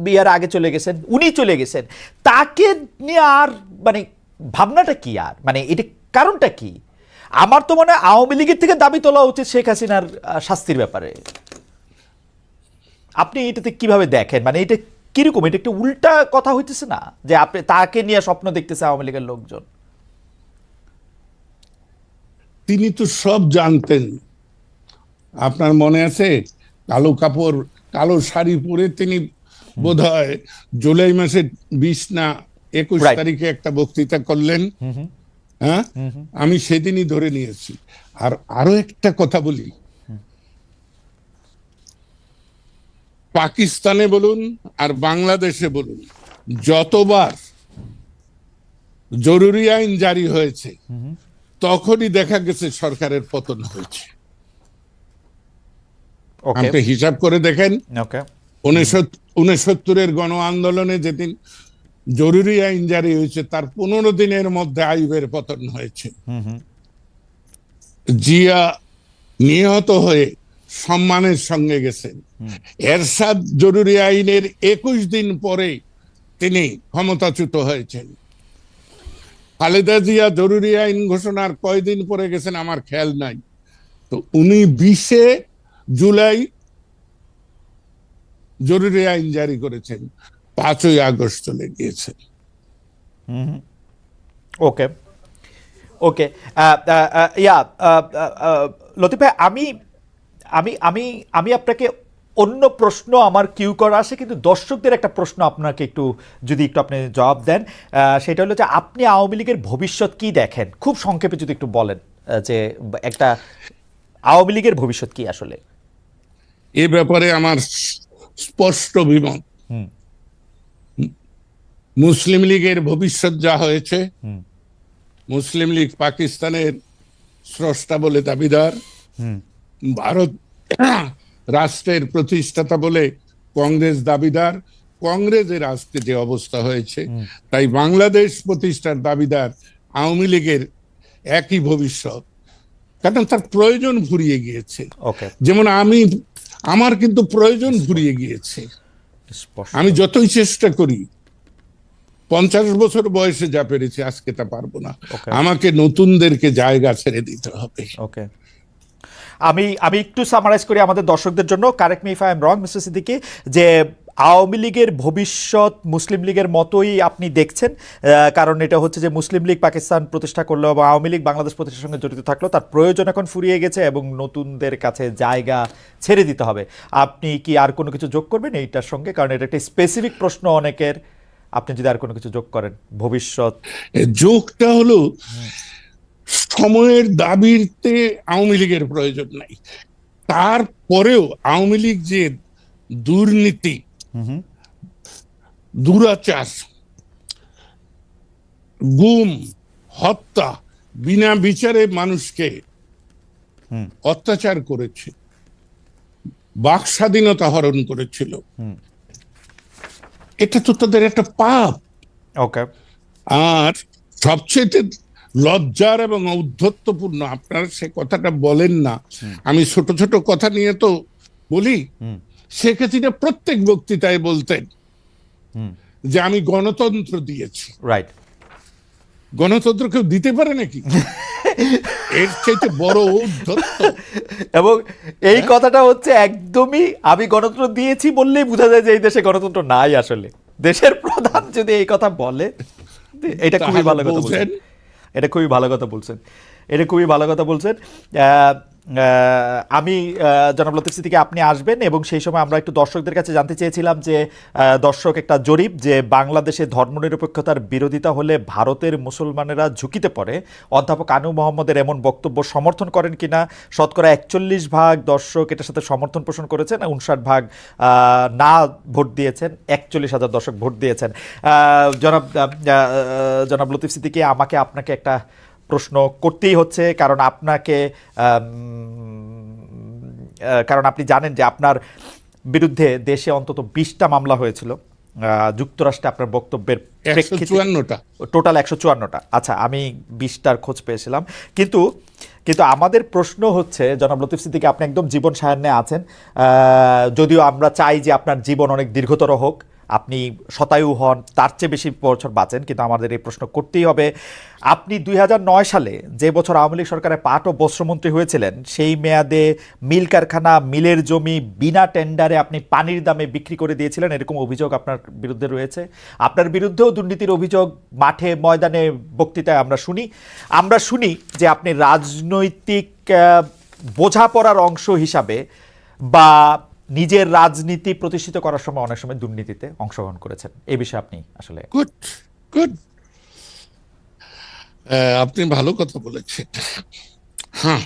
বিয়ার আগে চলে গেছেন, উনি চলে গেছেন, তাকে নিয়ে আর মানে ভাবনাটা কি, আর মানে এটা কারণটা কি? আমার তো মনে হয় আওয়ামী লীগের থেকে দাবি তোলা উচিত শেখ হাসিনার শাস্তির ব্যাপারে। আপনি এটাতে কিভাবে দেখেন? মানে এটা কিরকম, এটা একটু উল্টা কথা হইতেছে না যে আপনি তাকে নিয়ে স্বপ্ন দেখতেছে আওয়ামী লীগের লোকজন? তিনি তো সব জানতেন। আপনার মনে আছে কালো কাপড়, কালো শাড়ি পরে তিনি বোধহয় জুলাই মাসের 20 না 21 তারিখে একটা বক্তৃতা করলেন। হ্যাঁ, আমি সেদিনই ধরে নিয়েছি। আর আরো একটা কথা বলি, পাকিস্তানে বলুন আর বাংলাদেশে বলুন, যতবার জরুরি আইন জারি হয়েছে তখনই দেখা গেছে সরকারের পতন হয়েছে। আপনি হিসাব করে দেখেন, 69-এর গণ আন্দোলনে যেদিন জরুরি আইন জারি হয়েছে তার 15 দিনের মধ্যে আইয়ুবের পতন হয়েছে। জিয়া নিহত হয়ে সম্মানের সঙ্গে গেছেন। এরশাদ জরুরি আইনের 21 দিন পরে তিনি ক্ষমতাচ্যুত হয়েছেন। খালেদা জিয়া জরুরি আইন ঘোষণার কয়দিন পরে গেছেন আমার খেয়াল নাই। তো উনি 20 জুলাই জরুরি আইন জারি করেছেন, 5ই আগস্ট চলে গিয়েছেন। ওকে, ওকে। ইয়া লতিফ ভাই, আমি আমি আমি আমি আপনাকে অন্য প্রশ্ন আমার কিউ করা আছে, কিন্তু দর্শকদের একটা প্রশ্ন আপনাকে একটু যদি একটু আপনি জবাব দেন, সেটা হলো যে আপনি আওয়ামী লীগের ভবিষ্যৎ কি দেখেন, খুব সংক্ষেপে যদি একটু বলেন যে একটা আওয়ামী লীগের ভবিষ্যৎ কি আসলে। এ ব্যাপারে আমার স্পষ্ট অভিমত। মুসলিম লীগের ভবিষ্যৎ যা হয়েছে, মুসলিম লীগ পাকিস্তানের স্রষ্টা বলে দাবিদার, ভারত রাষ্ট্রের প্রতিষ্ঠাতা বলে কংগ্রেস দাবিদার, কংগ্রেসের আজকে যে অবস্থা হয়েছে, তাই বাংলাদেশ প্রতিষ্ঠার দাবিদার আওয়ামী লীগের একই ভবিষ্যৎ, কারণ তার প্রয়োজন ফুরিয়ে গিয়েছে। ওকে, যেমন আমার কিন্তু প্রয়োজন ফুরিয়ে গিয়েছে। স্পষ্ট। আমি যতই চেষ্টা করি, 50 বছর বয়সে যা পেরেছি আজকে তা পারবো না। ওকে, আমাকে নতুনদেরকে জায়গা ছেড়ে দিতে হবে। ওকে, আমি আমি একটু সামারাইজ করি আমাদের দর্শকদের জন্য, correct me if I am wrong mister Siddiqui, যে আওয়ামী লীগের ভবিষ্যৎ মুসলিম লীগের মতোই আপনি দেখছেন, কারণ এটা হচ্ছে যে মুসলিম লীগ পাকিস্তান প্রতিষ্ঠা করলো এবং আওয়ামী লীগ বাংলাদেশ প্রতিষ্ঠার সঙ্গে জড়িত থাকলো, তার প্রয়োজন এখন ফুরিয়ে গেছে এবং নতুনদের কাছে জায়গা ছেড়ে দিতে হবে। আপনি কি আর কোনো কিছু যোগ করবেন এইটার সঙ্গে? কারণ এটা একটা স্পেসিফিক প্রশ্ন অনেকের, আপনি যদি আর কোনো কিছু যোগ করেন ভবিষ্যৎ। যোগটা হলো, সময়ের দাবিতে আওয়ামী লীগের প্রয়োজন নাই, তারপরেও আওয়ামী লীগ যে দুর্নীতি, দুরাচার, গুম, হত্যা, বিনা বিচারে মানুষকে অত্যাচার করেছে, বাক স্বাধীনতা হরণ করেছিল, এটা তো তাদের একটা পাপ। ওকে, আর সবচেয়ে লজ্জার এবং ঔদ্ধত্যপূর্ণ, আপনারা সে কথাটা বলেন না, আমি ছোট ছোট কথা নিয়ে তো বলি। শেখ হাসিনা প্রত্যেক বক্তৃতায় বলতেন যে আমি গণতন্ত্র দিয়েছি। রাইট। গণতন্ত্র কেউ দিতে পারে নাকি? এর চাইতে বড় ঔদ্ধত্য। এবং এই কথাটা হচ্ছে একদমই, আমি গণতন্ত্র দিয়েছি বললেই বোঝা যায় যে এই দেশে গণতন্ত্র নাই। আসলে দেশের প্রধান যদি এই কথা বলে, এটা খুবই ভালো কথা বলছেন, এটা খুবই ভালো কথা বলছেন, এটা খুবই ভালো কথা বলছেন। আমি জনাব লতিফ সিদ্দিকী, আপনি আসবেন এবং সেই সময় আমরা একটু দর্শকদের কাছে জানতে চেয়েছিলাম যে দর্শক একটা জরিপ, যে বাংলাদেশে ধর্মনিরপেক্ষতার বিরোধিতা হলে ভারতের মুসলমানেরা ঝুঁকিতে পড়ে, অধ্যাপক আনু মোহাম্মদের এমন বক্তব্য সমর্থন করেন কিনা। শতকরা 41% দর্শক এটার সাথে সমর্থন পোষণ করেছেন, 59% না ভোট দিয়েছেন, 41,000 দর্শক ভোট দিয়েছেন। জনাব লতিফ সিদ্দিকী, আমাকে আপনাকে একটা প্রশ্ন করতেই হচ্ছে, কারণ আপনি জানেন যে আপনার বিরুদ্ধে দেশে অন্তত 20টা মামলা হয়েছিল যুক্তরাষ্ট্রে আপনার বক্তব্যের প্রেক্ষিতে। 154টা, টোটাল 154টা। আচ্ছা, আমি 20টার খোঁজ পেয়েছিলাম। কিন্তু আমাদের প্রশ্ন হচ্ছে, জনাব লতিফ সিদ্দিকী, আপনি একদম জীবন সায়ান্নে আছেন, যদিও আমরা চাই যে আপনার জীবন অনেক দীর্ঘতর হোক, আপনি শতায়ু হন, তার চেয়ে বেশি বছর বাঁচেন, কিন্তু আমাদের এই প্রশ্ন করতেই হবে। আপনি 2009 সালে, যে বছর আওয়ামী লীগ সরকারের পাট ও বস্ত্রমন্ত্রী হয়েছিলেন, সেই মেয়াদে মিল কারখানা, মিলের জমি বিনা টেন্ডারে আপনি পানির দামে বিক্রি করে দিয়েছিলেন, এরকম অভিযোগ আপনার বিরুদ্ধে রয়েছে। আপনার বিরুদ্ধেও দুর্নীতির অভিযোগ মাঠে ময়দানে বক্তৃতায় আমরা শুনি যে আপনি রাজনৈতিক বোঝাপড়ার অংশ হিসাবে বা নিজের রাজনীতি প্রতিষ্ঠিত করার সময় অনেক সময় দুর্নীতিতে অংশগ্রহণ করেছেন। এই বিষয়ে আপনি আসলে গুড গুড, আপনি ভালো কথা বলেছেন। হ্যাঁ,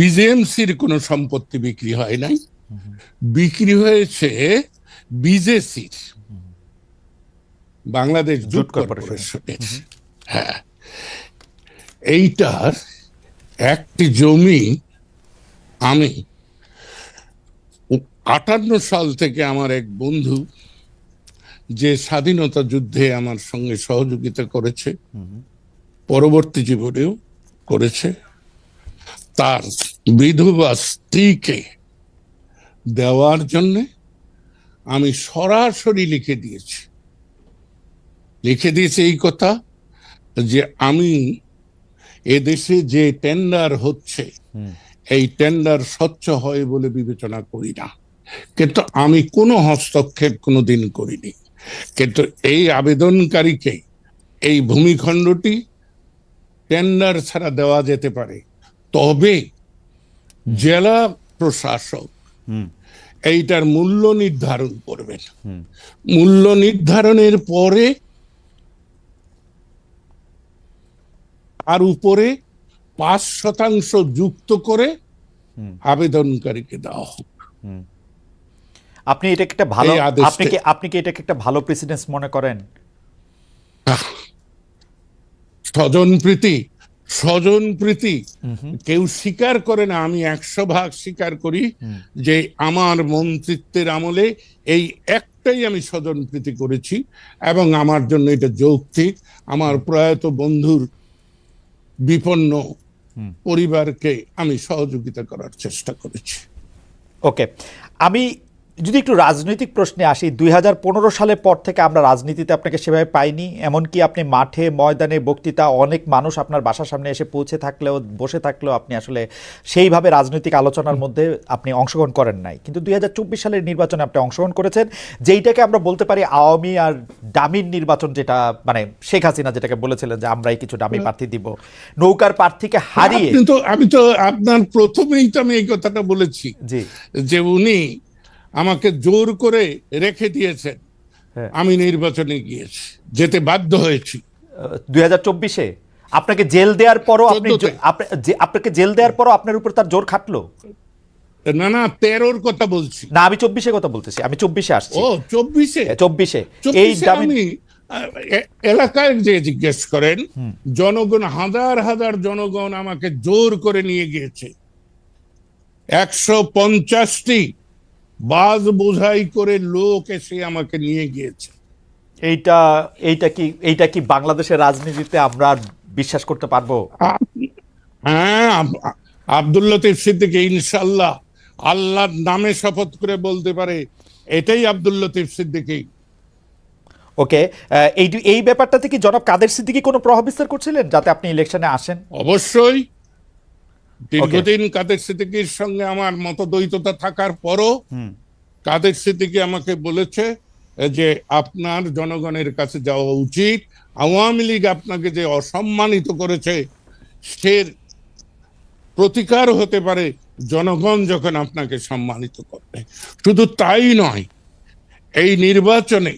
বিজেএমসির কোনো সম্পত্তি বিক্রি হয় নাই, বিক্রি হয়েছে বিজেসির, বাংলাদেশ জুট কর্পোরেশনের। হ্যাঁ, এইটার একটি জমি আমি 58 সাল থেকে আমার এক বন্ধু, যে স্বাধীনতা যুদ্ধে আমার সঙ্গে সহযোগিতা করেছে, পরবর্তী জীবনেও করেছে, তার বিধবা স্ত্রীকে দেওয়ার জন্য আমি সরাসরি লিখে দিয়েছি এই কথা, যে আমি এদেশে যে টেন্ডার হচ্ছে, এই টেন্ডার স্বচ্ছ হয় বলে বিবেচনা করি না, কিন্তু আমি কোনো হস্তক্ষেপ কোনোদিন করিনি। কিন্তু এই আবেদনকারীকে এই ভূমিখণ্ডটি টেন্ডার ছাড়া দেওয়া যেতে পারে, তবে জেলা প্রশাসক এইটার মূল্য নির্ধারণ করবেন। মূল্য নির্ধারণের পরে আর উপরে 5% যুক্ত করে আবেদনকারীকে দেওয়া হোক। আপনি এটাকে একটা ভালো, আপনি কি এটাকে একটা ভালো প্রেসিডেন্স মনে করেন? স্বজনপ্রীতি স্বজন প্রীতি কেউ স্বীকার করে না, আমি 100% স্বীকার করি যে আমার মন্ত্রিত্বের আমলে এই একটাই আমি স্বজন প্রীতি করেছি, এবং আমার জন্য এটা যৌক্তিক। আমার প্রয়াত বন্ধুর বিপন্ন পরিবারকে আমি সহযোগিতা করার চেষ্টা করেছি। ওকে, আমি যদি একটু রাজনৈতিক প্রশ্নে আসি, 2015 সালের পর থেকে আমরা রাজনীতিতে আপনাকে সেভাবে পাইনি। এমনকি আপনি মাঠে ময়দানে বক্তৃতা, অনেক মানুষ আপনার বাসার সামনে এসে পৌঁছে থাকলেও, বসে থাকলেও আপনি আসলে সেইভাবে রাজনৈতিক আলোচনার মধ্যে আপনি অংশগ্রহণ করেন নাই। কিন্তু 2024 সালের নির্বাচনে আপনি অংশগ্রহণ করেছেন, যেইটাকে আমরা বলতে পারি আওয়ামী আর ডামির নির্বাচন, যেটা মানে শেখ হাসিনা যেটাকে বলেছিলেন যে আমরাই কিছু ডামি প্রার্থী দিব, নৌকার প্রার্থীকে হারিয়ে। আমি তো আপনার প্রথমেই তো আমি এই কথাটা বলেছি যে উনি আমাকে জোর করে রেখে দিয়েছেন, আমি নির্বাচনে গিয়েছি, যেতে বাধ্য হয়েছি। 2024-এ আপনাকে জেল দেওয়ার পরও আপনাকে জেল দেওয়ার পরও আপনার উপর তার জোর খাটলো? না না, 13-র কথা বলছি না, আমি 24-এর কথা বলতেছি। আমি 24-এ আসছি। ও 24-এ এই আমি এলাকায় যে জিজ্ঞেস করেন, জনগণ, হাজার হাজার জনগণ আমাকে জোর করে নিয়ে গিয়েছে। 150টি বাস বোঝাই করে লোক এসে আমাকে নিয়ে গিয়েছে। এইটা কি বাংলাদেশের রাজনীতিতে আমরা বিশ্বাস করতে পারবো? হ্যাঁ, আব্দুল লতিফ সিদ্দিকী ইনশাআল্লাহ আল্লাহর নামে শপথ করে বলতে পারে এটাই আব্দুল লতিফ সিদ্দিকী। ওকে, এই ব্যাপারটাতে কি জনাব কাদের সিদ্দিকী কোনো প্রভাব বিস্তার করছিলেন যাতে আপনি ইলেকশনে আসেন? অবশ্যই। দীর্ঘদিন কাদের সিদ্দিকীর সঙ্গে আমার মতদ্বৈততা থাকার পরও কাদের সিদ্দিকী আমাকে বলেছে যে আপনার জনগণের কাছে যাওয়া উচিত। আওয়ামী লীগ আপনাকে যে অসম্মানিত করেছে সে প্রতিকার হতে পারে জনগণ যখন আপনাকে সম্মানিত করবে। শুধু তাই নয়, এই নির্বাচনে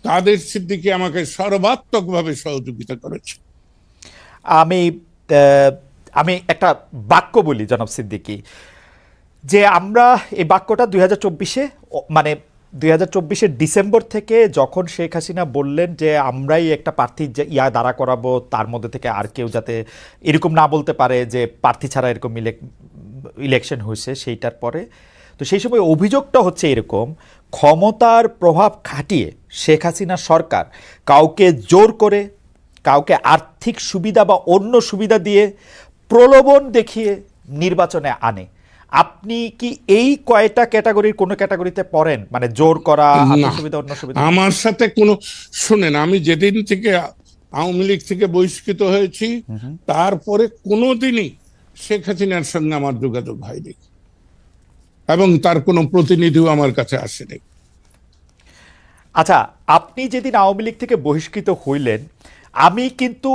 কাদের সিদ্দিকী আমাকে সর্বাত্মকভাবে সহযোগিতা করেছে। আমি একটা বাক্য বলি জনাব সিদ্দিকী, যে আমরা এই বাক্যটা 2024-এ মানে 2024-এর ডিসেম্বর থেকে যখন শেখ হাসিনা বললেন যে আমরাই একটা প্রার্থী দাঁড়া করাবো, তার মধ্যে থেকে আর কেউ যাতে এরকম না বলতে পারে যে প্রার্থী ছাড়া এরকম ইলেকশন হয়েছে, সেইটার পরে তো সেই সময় অভিযোগটা হচ্ছে এরকম, ক্ষমতার প্রভাব খাটিয়ে শেখ হাসিনা সরকার কাউকে জোর করে, কাউকে আর্থিক সুবিধা বা অন্য সুবিধা দিয়ে, প্রলোভন দেখিয়ে নির্বাচনে আনে। আপনি কি এই কয়টা ক্যাটাগরির কোন ক্যাটাগরিতে পড়েন? মানে জোর করা, সুবিধা, অন্য সুবিধা? আমার সাথে কোনো, শুনেন, আমি যেদিন থেকে আওয়ামী লীগ থেকে বহিষ্কৃত হয়েছি তারপরে কোনোদিনই শেখ হাসিনার সঙ্গে আমার যোগাযোগ হয়নি, এবং তার কোনো প্রতিনিধিও আমার কাছে আসেনি। আচ্ছা, আপনি যেদিন আওয়ামী লীগ থেকে বহিষ্কৃত হইলেন, আমি কিন্তু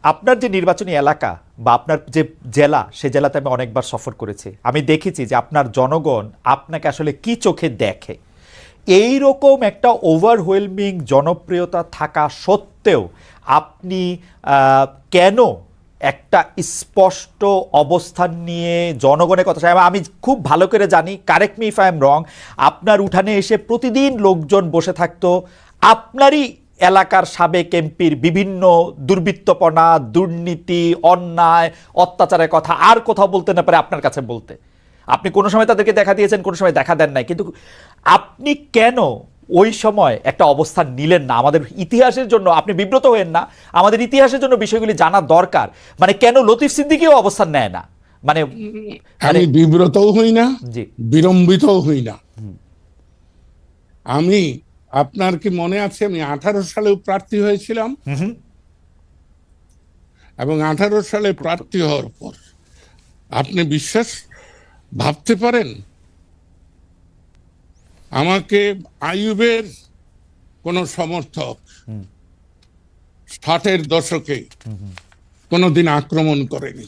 আপনার যে নির্বাচনী এলাকা বা আপনার যে জেলা, সে জেলাতে আমি অনেকবার সফর করেছি। আমি দেখেছি যে আপনার জনগণ আপনাকে আসলে কি চোখে দেখে। এই রকম একটা ওভারওয়েলমিং জনপ্রিয়তা থাকা সত্ত্বেও আপনি কেন একটা স্পষ্ট অবস্থান নিয়ে জনগণের কথা চাই? আমি খুব ভালো করে জানি, correct me if I am রং, আপনার উঠানে এসে প্রতিদিন লোকজন বসে থাকতো আপনারই এলাকার সাবেক এমপির বিভিন্ন দুর্বৃত্তপনা, দুর্নীতি, অন্যায়, অত্যাচারের কথা আর কোথাও বলতে না পারে আপনার কাছে বলতে। আপনি কোনো সময় তাদেরকে দেখা দিয়েছেন, কোনো সময় দেখা দেন নাই, কিন্তু আপনি কেন ওই সময় একটা অবস্থান নিলেন না? আমাদের ইতিহাসের জন্য আপনি বিব্রত হয়েন না, আমাদের ইতিহাসের জন্য বিষয়গুলি জানা দরকার। মানে কেন লতিফ সিদ্দিকীও অবস্থান নেয় না? মানে আমি বিব্রতও হই না, বিলম্বিতও হই না। আমি, আপনার কি মনে আছে, আমি 18 সালেও প্রার্থী হয়েছিলাম, এবং 18 সালে প্রার্থী হওয়ার পর আপনি ভাবতে পারেন আমাকে আইয়ুবের কোন সমর্থক 60-এর দশকে কোনদিন আক্রমণ করেনি।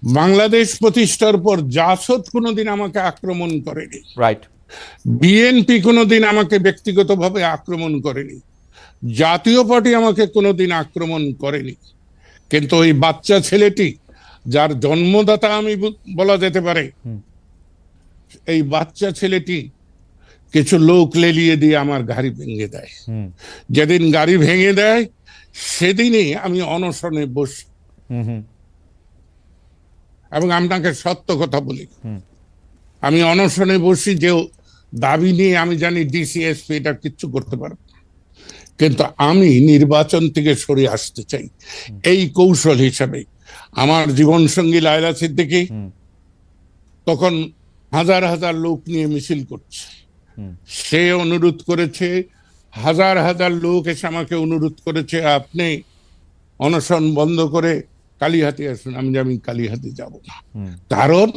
বাংলাদেশ প্রতিষ্ঠার পর জাসদ কোনদিন আমাকে আক্রমণ করেনি। রাইট। বিএনপি কোনোদিন আমাকে ব্যক্তিগতভাবে আক্রমণ করেনি, জাতীয় পার্টি আমাকে কোনোদিন আক্রমণ করেনি। কিন্তু ওই বাচ্চা ছেলেটি, যার জন্মদাতা আমি বলা যেতে পারে, এই বাচ্চা ছেলেটি কিছু লোক লেলিয়ে দিয়ে আমার গাড়ি ভেঙে দেয়। যেদিন গাড়ি ভেঙে দেয় সেদিনই আমি অনশনে বসি। এবং আপনাকে সত্য কথা বলি, আমি অনশনে বসি যে দাবি নিয়ে আমি জানি ডিসিএসপি এটা কিচ্ছু করতে পারবে, কিন্তু আমি নির্বাচন থেকে সরে আসতে চাই। এই কৌশল হিসাবে আমার জীবনসঙ্গী লায়লা সিদ্দিকী তখন হাজার হাজার লোক নিয়ে মিছিল করছে, সে অনুরোধ করেছে, হাজার হাজার লোক এসে আমাকে অনুরোধ করেছে আপনি অনশন বন্ধ করে কালিহাতি আসুন। আমি কালিহাতি যাব না, কারণ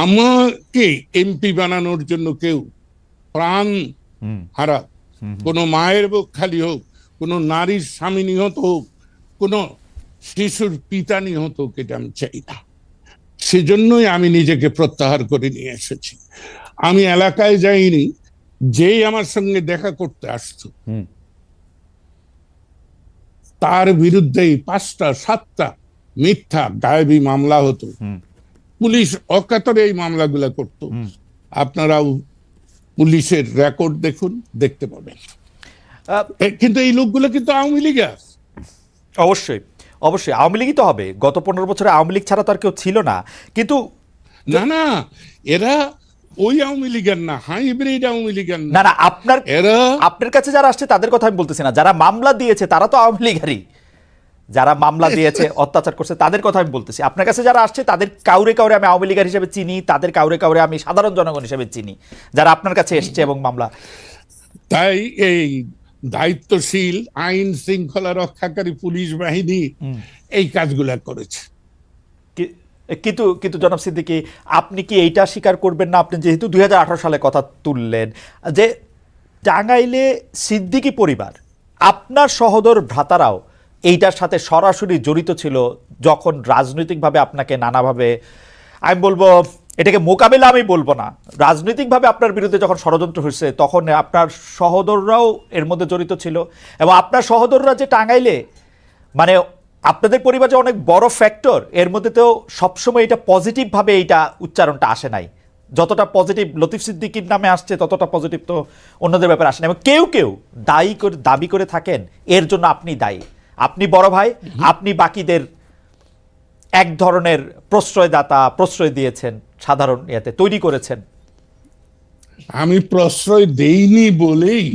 আমাকে এমপি বানানোর জন্য কেউ প্রাণ হারা, কোনো মায়ের বুক খালি হোক, কোনো নারীর স্বামী নিহত হোক, কোনো শিশুর পিতা নিহত হোক, এটা আমি চাই না। সেজন্যই আমি নিজেকে প্রত্যাহার করে নিয়ে এসেছি। আমি এলাকায় যাইনি, যেই আমার সঙ্গে দেখা করতে আসতো তার বিরুদ্ধেই 5টা 7টা মিথ্যা গায়েবী মামলা হতো, পুলিশ অকাতরে এই মামলাগুলো করত। আপনারাও পুলিশের রেকর্ড দেখুন, দেখতে পাবেন। কিন্তু এই লোকগুলো কিন্তু আওয়ামী লীগ। অবশ্যই অবশ্যই আওয়ামী লীগই তো হবে। গত 15 বছরে আওয়ামী লীগ ছাড়া তো আর কেউ ছিল না। কিন্তু না, এরা ওই আওয়ামী লীগের না, হাইব্রিড আওয়ামী লীগের না। না, আপনার কাছে যারা আসছে তাদের কথা আমি বলতেছি না, যারা মামলা দিয়েছে তারা তো আওয়ামী লীগেরই। যারা মামলা দিয়েছে, অত্যাচার করছে, তাদের কথা আমি বলতেছি। আপনার কাছে যারা আসছে তাদের কাউরে কাউরে আমি আওয়ামী লীগের হিসেবে চিনি, তাদের কাউরে কাউরে আমি সাধারণ জনগণ হিসেবে চিনি, যারা আপনার কাছে এসছে এবং মামলা। তাই এই দায়িত্বশীল আইন শৃঙ্খলা রক্ষাকারী পুলিশ বাহিনী এই কাজগুলা করেছে। কিন্তু কিন্তু জনাব সিদ্দিকী, আপনি কি এইটা স্বীকার করবেন না, আপনি যেহেতু 2018 সালে কথা তুললেন, যে টাঙ্গাইলে সিদ্দিকী পরিবার, আপনার সহোদর ভ্রাতারাও এইটার সাথে সরাসরি জড়িত ছিল, যখন রাজনৈতিকভাবে আপনাকে নানাভাবে, আমি বলবো এটাকে মোকাবেলা আমি বলবো না, রাজনৈতিকভাবে আপনার বিরুদ্ধে যখন ষড়যন্ত্র হয়েছে, তখন আপনার সহোদররাও এর মধ্যে জড়িত ছিল। এবং আপনার সহোদররা যে টাঙ্গাইলে, মানে আপনাদের পরিবার যে অনেক বড় ফ্যাক্টর, এর মধ্যে তো সবসময় এটা পজিটিভভাবে এইটা উচ্চারণটা আসে নাই। যতটা পজিটিভ লতিফ সিদ্দিকীর নামে আসছে, ততটা পজিটিভ তো অন্যদের ব্যাপারে আসে না। এবং কেউ কেউ দাবি করে থাকেন এর জন্য আপনি দায়ী, আপনি বড় ভাই, আপনি বাকিদের এক ধরনের প্রশ্রয় দিয়েছেন, সাধারণ ইয়াতে তৈরি করেছেন। আমি প্রশ্রয় দেইনি বলেই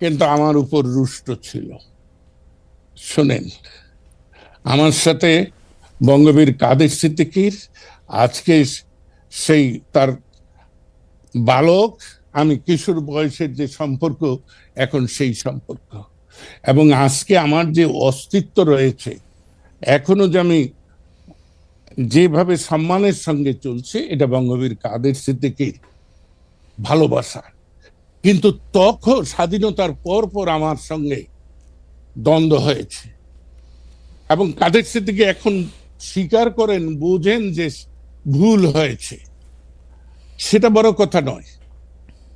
কিন্তু আমার উপর রুষ্ট ছিল। শোনেন, আমার সাথে বঙ্গবীর কাদের সিদ্দিকীর আজকে সেই তার বালক, আমি কিশোর বয়সের যে সম্পর্ক, এখন সেই সম্পর্ক। এবং আজকে আমার যে অস্তিত্ব রয়েছে, এখনো যে আমি যেভাবে সম্মানের সঙ্গে চলছে, এটা বঙ্গবীর কাদের সিদ্দিকীর ভালোবাসা। কিন্তু তখন স্বাধীনতার পর পর আমার সঙ্গে দ্বন্দ্ব হয়েছে, এবং কাদের সিদ্দিকী এখন স্বীকার করেন, বুঝেন যে ভুল হয়েছে। সেটা বড় কথা নয়,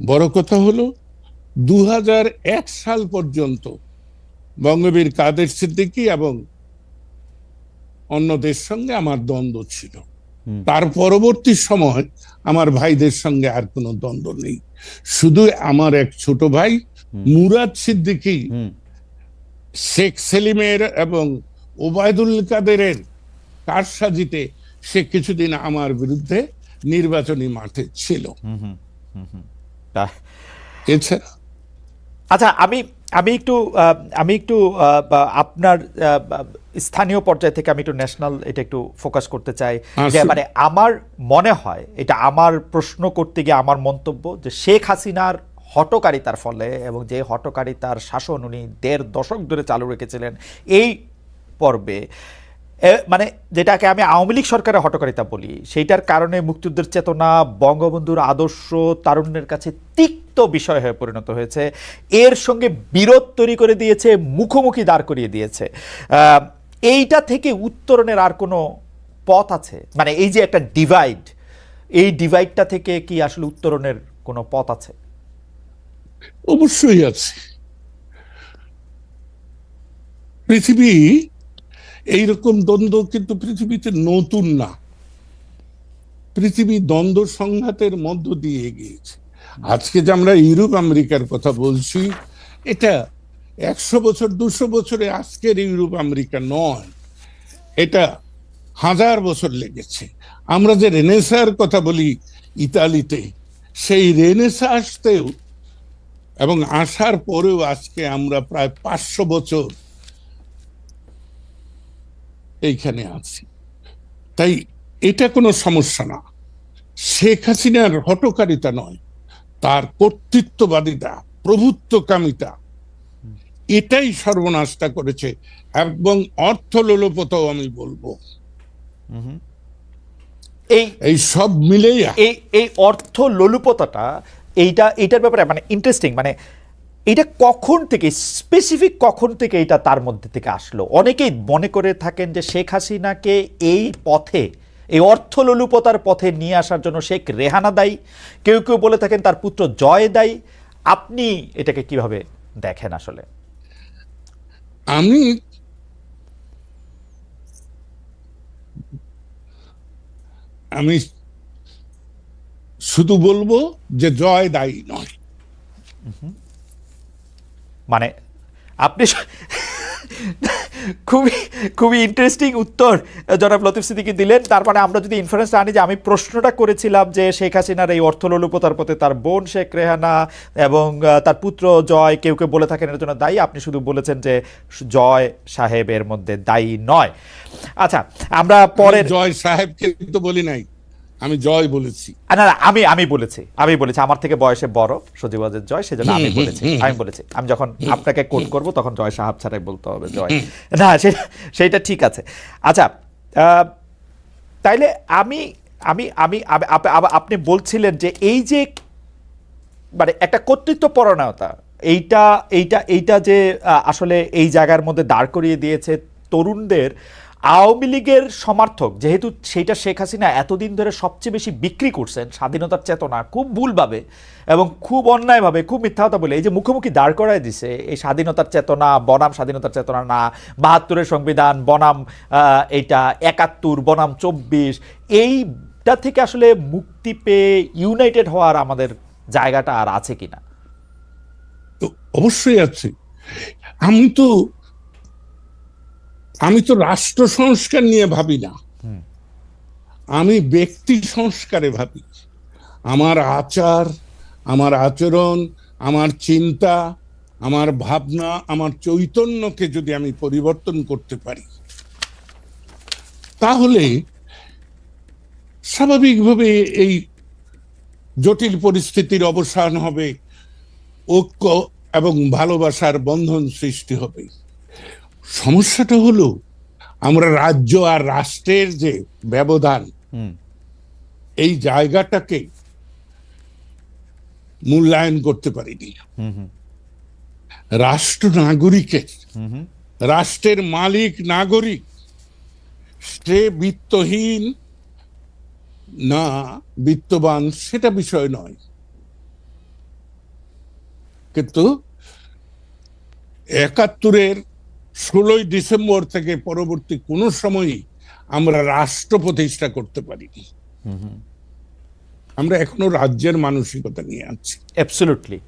বড় কথা হলো 2001 সাল পর্যন্ত বঙ্গবীর কাদের সিদ্দিকী এবং অন্যদের সঙ্গে আমার দ্বন্দ্ব ছিল। তার পরবর্তী সময় আমার ভাইদের সঙ্গে আর কোনো দ্বন্দ্ব নেই। শুধু আমার এক ছোট ভাই মুরাদ সিদ্দিকী শেখ সেলিমের এবং ওবায়দুল কাদেরের কারসাজিতে সে কিছুদিন আমার বিরুদ্ধে নির্বাচনী মাঠে ছিল। এছাড়া আচ্ছা, আমি একটু আপনার স্থানীয় পর্যায় থেকে আমি একটু ন্যাশনাল এটা একটু ফোকাস করতে চাই। যে মানে আমার মনে হয়, এটা আমার প্রশ্ন করতে গিয়ে আমার মন্তব্য, যে শেখ হাসিনার হঠকারিতার ফলে, এবং যে হঠকারিতার শাসন উনি 1.5 দশক ধরে চালু রেখেছিলেন, এই পর্বে মানে যেটাকে আমি আওয়ামী লীগ সরকারের হঠকারিতা বলি, সেইটার কারণে মুক্তিযুদ্ধের চেতনা, বঙ্গবন্ধুর আদর্শ তারুণ্যের কাছে তিক্ত বিষয় হয়ে পরিণত হয়েছে। এর সঙ্গে বিরোধ তৈরি করে দিয়েছে, মুখোমুখি দাঁড় করিয়ে দিয়েছে। এইটা থেকে উত্তরণের আর কোনো পথ আছে? মানে এই যে একটা ডিভাইড, এই ডিভাইডটা থেকে কি আসলে উত্তরণের কোনো পথ আছে? অবশ্যই আছে। পৃথিবী এইরকম দ্বন্দ্ব কিন্তু পৃথিবীতে নতুন না। পৃথিবী দ্বন্দ্ব সংঘাতের মধ্য দিয়ে গিয়েছে। আজকে যে আমরা ইউরোপ আমেরিকার কথা বলছি, এটা 100 বছর 200 বছরে আজকের ইউরোপ আমেরিকা নয়, এটা 1000 বছর লেগেছে। আমরা যে রেনেসার কথা বলি ইতালিতে, সেই রেনেসা আসতেও এবং আসার পরেও আজকে আমরা প্রায় 500 বছর এইখানে আছি। তাই এটা কোনো সমস্যা না। শেখ হাসিনার হঠকারিতা নয়, তার কর্তৃত্ববাদিতা, প্রভুত্বকামিতা, এটাই সর্বনাশটা করেছে। এবং অর্থলোলুপতাও আমি বলবো, এই এই সব মিলেই এই এই অর্থ লোলুপতাটা, এইটার ব্যাপারে মানে ইন্টারেস্টিং, মানে এটা কখন থেকে, স্পেসিফিক কখন থেকে এটা তার মধ্যে থেকে আসলো? অনেকেই মনে করে থাকেন যে শেখ হাসিনাকে এই পথে, এই অর্থ লোলুপতার পথে নিয়ে আসার জন্য শেখ রেহানা দায়ী, কেউ কেউ বলে থাকেন তার পুত্র জয় দায়ী। আপনি এটাকে কিভাবে দেখেন আসলে? আমি আমি শুধু বলবো যে জয় দায়ী নয়। মানে আপনি খুবই খুবই ইন্টারেস্টিং উত্তর জনাব লতিফ সিদ্দিকী দিলেন। তার মানে আমরা যদি ইনফারেন্স আনি যে আমি প্রশ্নটা করেছিলাম যে শেখ হাসিনার এই অর্থলোলুপতার পথে তার বোন শেখ রেহানা এবং তার পুত্র জয় কেউ কেউ বলে থাকেন এর জন্য দায়ী, আপনি শুধু বলেছেন যে জয় সাহেব এর মধ্যে দায়ী নয়। আচ্ছা, আমরা পরে জয় সাহেবকে তো বলি নাই, আমি জয় বলেছি। না না, আমি বলেছি আমার থেকে বয়সে বড় সজীব ওয়াজেদ জয়, সেজন্য আমি বলেছি। আমি যখন আপনাকে কোট করব তখন জয় সাহেব ছাড়াই বলতে হবে জয়। না, সেটা ঠিক আছে। আচ্ছা, তাইলে আমি আমি আমি আপনি বলছিলেন যে এই যে মানে একটা কর্তৃত্বপরায়ণতা, এইটা এইটা এইটা যে আসলে এই জায়গার মধ্যে দাঁড় করিয়ে দিয়েছে তরুণদের। আওয়ামী লীগের সমর্থক যেহেতু সেইটা শেখ হাসিনা এতদিন ধরে সবচেয়ে বেশি বিক্রি করছেন, স্বাধীনতার চেতনা খুব ভুলভাবে এবং খুব অন্যায়ভাবে, খুব মিথ্যা কথা বলে এই যে মুখোমুখি দাঁড় করায় দিছে এই স্বাধীনতার চেতনা বনাম স্বাধীনতার চেতনা না, ৭২-এর সংবিধান বনাম এইটা ৭১ বনাম ২৪, এইটা থেকে আসলে মুক্তি পেয়ে ইউনাইটেড হওয়ার আমাদের জায়গাটা আর আছে কিনা? তো অবশ্যই আছে। আমি তো রাষ্ট্র সংস্কার নিয়ে ভাবি না, আমি ব্যক্তি সংস্কারে ভাবি। আমার আচার, আমার আচরণ, আমার চিন্তা, আমার ভাবনা, আমার চৈতন্যকে যদি আমি পরিবর্তন করতে পারি, তাহলে স্বাভাবিকভাবে এই জটিল পরিস্থিতির অবসান হবে, ঐক্য এবং ভালোবাসার বন্ধন সৃষ্টি হবে। সমস্যাটা হলো আমরা রাজ্য আর রাষ্ট্রের যে ব্যবধান, এই জায়গাটাকে মূল্যায়ন করতে পারিনি। রাষ্ট্র নাগরিকের, রাষ্ট্রের মালিক নাগরিক, সে বিত্তহীন না বিত্তবান সেটা বিষয় নয়, কিন্তু ৭১-এর ১৬ই ডিসেম্বর থেকে পরবর্তী কোনো সময়ই আমরা রাষ্ট্র প্রতিষ্ঠা করতে পারিনি। আমরা এখনো রাজ্যের মানসিকতা নিয়ে আছি। অ্যাবসলিউটলি।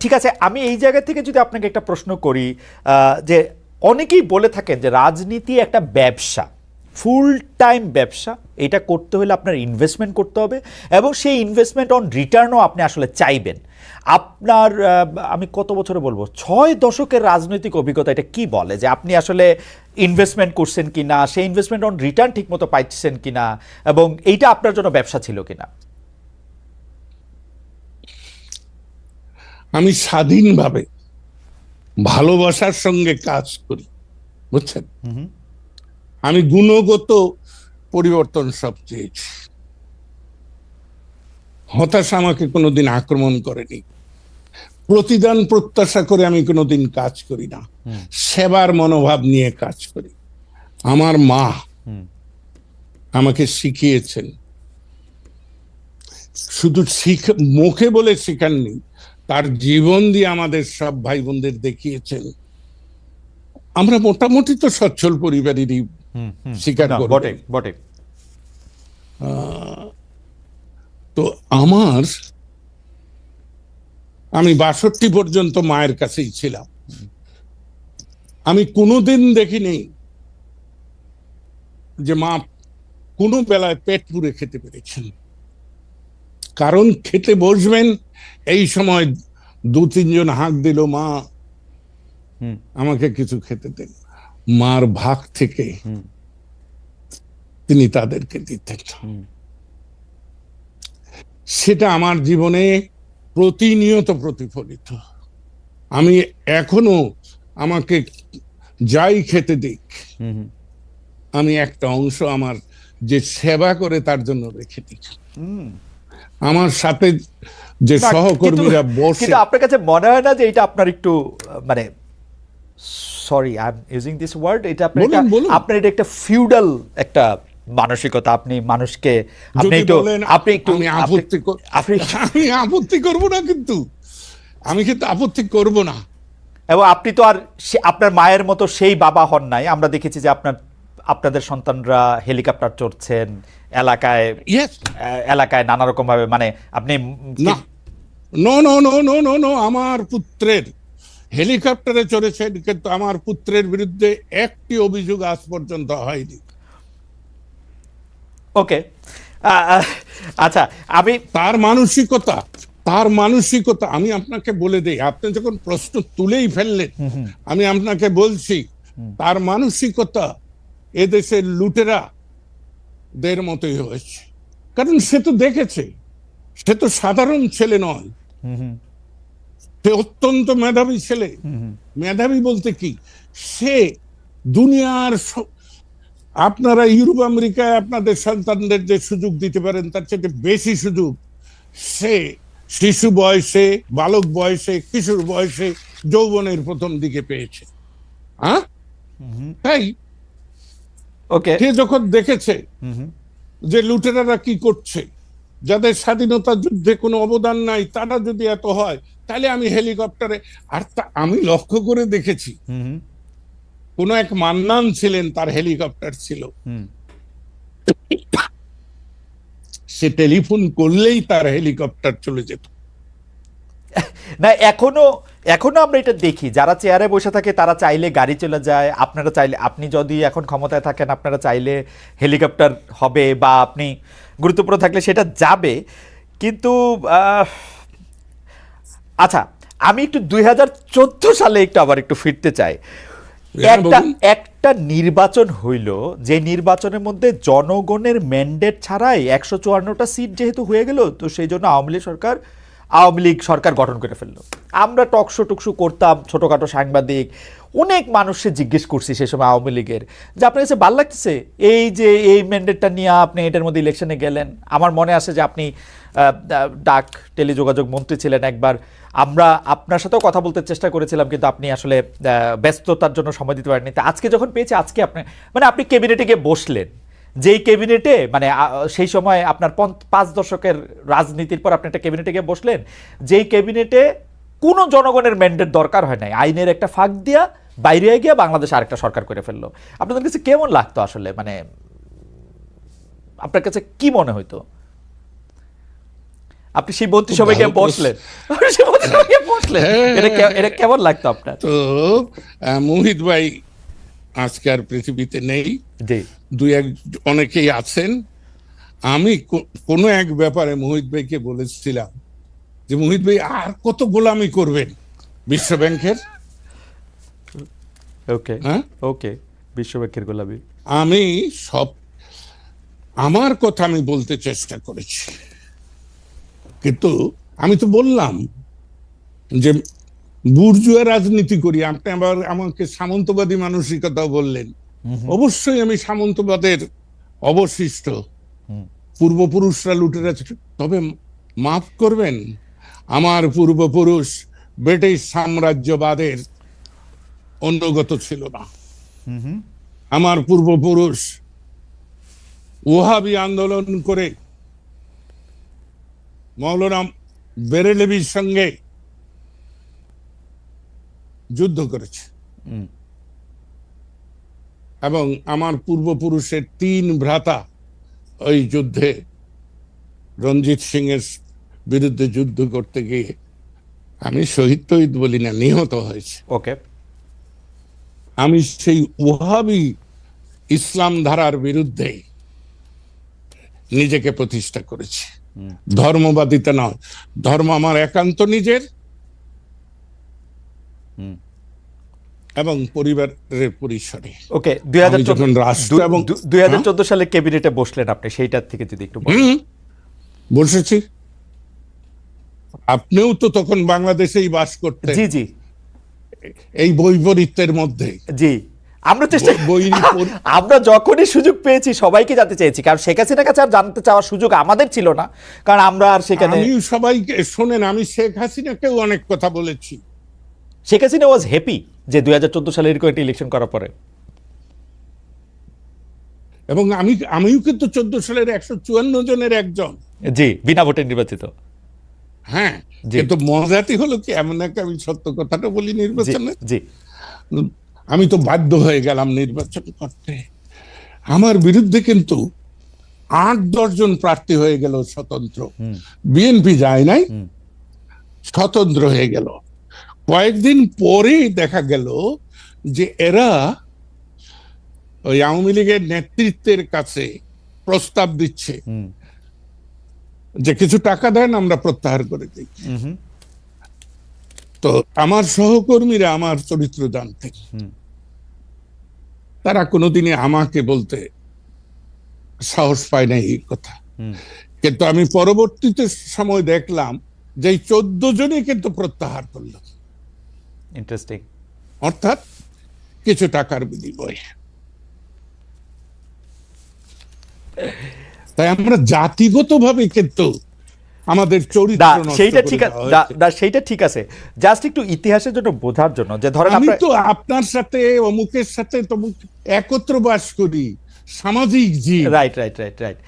ঠিক আছে, আমি এই জায়গা থেকে যদি আপনাকে একটা প্রশ্ন করি, যে অনেকেই বলে থাকেন যে রাজনীতি একটা ব্যবসা, ফুল টাইম ব্যবসা। এটা করতে হলে আপনার ইনভেস্টমেন্ট করতে হবে এবং সেই ইনভেস্টমেন্ট অন রিটার্নও আপনি আসলে চাইবেন। আপনার আমি কত বছরে বলবো ৬ দশকের রাজনৈতিক অভিজ্ঞতা এটা কি বলে যে আপনি আসলে ইনভেস্টমেন্ট করছেন কিনা, সেই ইনভেস্টমেন্ট অন রিটার্ন ঠিক মতো পাইছেন কিনা, এবং এইটা আপনার জন্য ব্যবসা ছিল কিনা? আমি স্বাধীনভাবে ভালোবাসার সঙ্গে কাজ করি, বুঝছেন? আমি গুণগত পরিবর্তন সব চেয়েছি। হতাশা আমাকে কোনোদিন আক্রমণ করেনি। প্রতিদান প্রত্যাশা করে আমি কোনোদিন কাজ করি না, সেবার মনোভাব নিয়ে কাজ করি। আমার মা আমাকে শিখিয়েছেন, শুধু মুখে বলে শিখাননি, তার জীবন দিয়ে আমাদের সব ভাই বোনদের দেখিয়েছেন। আমরা মোটামুটি তো সচ্ছল পরিবারেরই শিকার বটে বটে। তো আমি 62 পর্যন্ত মায়ের কাছেই ছিলাম। আমি কোনোদিন দেখিনি যে মা কোনো বেলায় পেট পুরে খেতে পেরেছেন। কারণ খেতে বসবেন, এই সময় 2-3 জন হাঁক দিল, মা আমাকে কিছু খেতে দেন, মার ভাগ থেকে তিনি তাদেরকে দিতেন। সেটা আমার জীবনে প্রতিনিয়ত প্রতিফলিত। আমি এখনো, আমাকে যাই খেতে দিক, আমি একটা অংশ আমার যে সেবা করে তার জন্য রেখে দিই। আমার সাথে যে সহকর্মীরা বসে, কিন্তু আপনার কাছে মনে হয় না যে এটা আপনার একটু মানে, sorry I am using this word, এটা আপনার এটা একটা ফিউডাল একটা মানসিকতা? আপনি মানুষকে আপনি একটু আমি আপত্তি করব না, কিন্তু আমি আপত্তি করব না। এবং আপনি তো আর আপনার মায়ের মতো সেই বাবা হন নাই। আমরা দেখেছি যে আপনাদের সন্তানরা হেলিকপ্টার চড়ছেন এলাকায় নানা রকম ভাবে, মানে আপনি নো, আমার পুত্রের হেলিকপ্টারে চড়েছেন, কিন্তু আমার পুত্রের বিরুদ্ধে একটি অভিযোগ আজ পর্যন্ত হয়নি। ওকে, আচ্ছা, আমি তার মানসিকতা আমি আপনাকে বলে দেই। আপনি যখন প্রশ্ন তুলেই ফেললেন, আমি আপনাকে বলছি তার মানসিকতা এদেশের লুটেরা দের মতোই হয়েছে। কারণ সে তো দেখেছে, সে তো সাধারণ ছেলে নয়, সে অত্যন্ত মেধাবী ছেলে। মেধাবী বলতে কি, সে দুনিয়ার, আপনারা ইউরোপ আমেরিকায় আপনাদের সন্তানদের যে সুযোগ দিতে পারেন তার চেয়ে বেশি সুযোগ সে শিশু বয়সে, বালক বয়সে, কিশোর বয়সে, যৌবনের প্রথম দিকে পেয়েছে। তাই সে যখন দেখেছে যে লুটেরারা কি করছে, যাদের স্বাধীনতা যুদ্ধে কোনো অবদান নাই, তারা যদি এত হয়, তাহলে আমি হেলিকপ্টারে, আর আমি লক্ষ্য করে দেখেছি কোন এক মান্নান ছিলেন, তার হেলিকপ্টার ছিল, সে টেলিফোন করলেই তার হেলিকপ্টার চলে যেত। না, এখনো আমরা এটা দেখি, যারা চেয়ারে বসে থাকে তারা চাইলে গাড়ি চলে যায়। আপনারা চাইলে, আপনি যদি এখন ক্ষমতায় থাকেন, আপনারা চাইলে হেলিকপ্টার হবে, বা আপনি গুরুত্বপূর্ণ থাকলে সেটা যাবে। কিন্তু আচ্ছা, আমি একটু 2014 সালে আবার একটু ফিরতে চাই। একটা নির্বাচন হইল, যে নির্বাচনের মধ্যে জনগণের ম্যান্ডেট ছাড়াই 154টা সিট যেহেতু হয়ে গেল, তো সেই জন্য আওয়ামী লীগ সরকার গঠন করে ফেললো। আমরা টকশো করতাম, ছোটখাটো সাংবাদিক, অনেক মানুষকে জিজ্ঞেস করছি সে সময় আওয়ামী লীগের, যে আপনার কাছে ভালো লাগতেছে এই যে এই ম্যান্ডেটটা নিয়ে আপনি এটার মধ্যে ইলেকশনে গেলেন? আমার মনে আছে যে আপনি ডাক টেলিযোগাযোগ মন্ত্রী ছিলেন একবার। আমরা আপনার সাথেও কথা বলতে চেষ্টা করেছিলাম, কিন্তু আপনি আসলে ব্যস্ততার জন্য সময় দিতে পারেননি। তা আজকে যখন পেয়েছি, আজকে আপনি ক্যাবিনেটে গিয়ে বসলেন, যেই ক্যাবিনেটে সেই সময় আপনার 5 দশকের রাজনীতির পর আপনি একটা ক্যাবিনেটে গিয়ে বসলেন, যেই ক্যাবিনেটে কোনো জনগণের ম্যান্ডেট দরকার হয় নাই, আইনের একটা ফাঁক দিয়া বাইরে গিয়ে বাংলাদেশ আরেকটা সরকার করে ফেললো। আপনাদের কাছে কেমন লাগতো আসলে? মানে আপনার কাছে কি মনে হইতো? আপনি সেই মন্ত্রিসভায় গিয়ে বসলেন, এটা কেমন লাগতো আপনার? তো মোহিত ভাই আজকে আর পৃথিবীতে নেই, অনেকেই আছেন। আমি কোনো এক ব্যাপারে মোহিত ভাইকে বলেছিলাম যে, মোহিত ভাই আর কত গোলামি করবেন বিশ্ব ব্যাংকের? বিশ্ব ব্যাংকের গোলামি। আমি আমার কথা আমি বলতে চেষ্টা করেছি, কিন্তু আমি তো বললাম যে বুর্জুয়া রাজনীতি করি। আপনি আবার আমাকে সামন্তবাদী মানসিকতাও বললেন। অবশ্যই আমি সামন্তবাদের অবশিষ্ট, পূর্বপুরুষরা লুটেরা। তবে মাফ করবেন, আমার পূর্বপুরুষ ব্রিটিশ সাম্রাজ্যবাদের অনুগত ছিল না। আমার পূর্বপুরুষ ওহাবি আন্দোলন করে মৌলানা বেরেলভির সঙ্গে যুদ্ধ করেছে, এবং আমার পূর্বপুরুষের 3 ভ্রাতা ওই যুদ্ধে রঞ্জিত সিং এর বিরুদ্ধে যুদ্ধ করতে গিয়ে আমি শহীদ টহিদ বলি না, নিহত হয়েছে। ওকে। আমি সেই ওহাবি ইসলাম ধারার বিরুদ্ধে নিজেকে প্রতিষ্ঠা করেছি, ধর্মবাদিতা নয়। ধর্ম আমার একান্ত নিজের এবং পরিবারের পরিসরে। ওকে, আমি যখন রাষ্ট্র এবং 2014 সালে ক্যাবিনেটে বসলেন আপনি, সেইটার থেকে যদি একটু বলেন। বসেছি, আপনিও তো তখন বাংলাদেশেই বাস করতেন। জি জি এই বৈপরীত্যের মধ্যে জি, আমরা চেষ্টা বৈরী আমরা যখনই সুযোগ পেয়েছি সবাইকে জানতে চেয়েছি, কারণ শেখ হাসিনার কাছে আর জানতে চাওয়ার সুযোগ আমাদের ছিল না, কারণ আমরা আর সেখানে। আমি সবাইকে শোনেন, আমি শেখ হাসিনাকেও অনেক কথা বলেছি। শেখ হাসিনা ওয়াজ হ্যাপি যে 2014 সালে এরকম একটা ইলেকশন করার পরে। এবং আমিও কিন্তু 14 সালের 154 জনের একজন। জি, বিনা ভোটে নির্বাচিত। হ্যাঁ, জি। কিন্তু মজাটি হলো কি, এমন একটা আমি সত্য কথাটা বলি, নির্বাচনে জি আমি তো বাধ্য হয়ে গেলাম নির্বাচন করতে। আমার বিরুদ্ধে কিন্তু 8-10 জন প্রার্থী হয়ে গেল স্বতন্ত্র। বিএনপি যায় নাই, স্বতন্ত্র হয়ে গেল। কয়েকদিন পরে দেখা গেল যে এরা ওই আওয়ামী লীগের নেতৃত্বের কাছে প্রস্তাব দিচ্ছে যে কিছু টাকা দেন, আমরা প্রত্যাহার করে দিই। তো আমার সহকর্মীরা আমার চরিত্র জানতেন, তারা কোনোদিনই আমাকে বলতে সাহস পায় না এই কথা। কিন্তু আমি পরবর্তীতে সময় দেখলাম যে 14 জনই কিন্তু প্রত্যাহার করল। ইন্টারেস্টিং। অর্থাৎ কিছু টাকার বিনিময়ে। তাই আমরা জাতিগতভাবে কিন্তু আমাদের চরিত্র সেইটা ঠিক আছে, সেইটা ঠিক আছে, জাস্ট একটু ইতিহাসের জন্য বোঝার জন্য যে ধরেন আমি তো আপনার সাথে অমুকের সাথে তমুক একত্র বাস করি, সামাজিক জীব। Right right right right.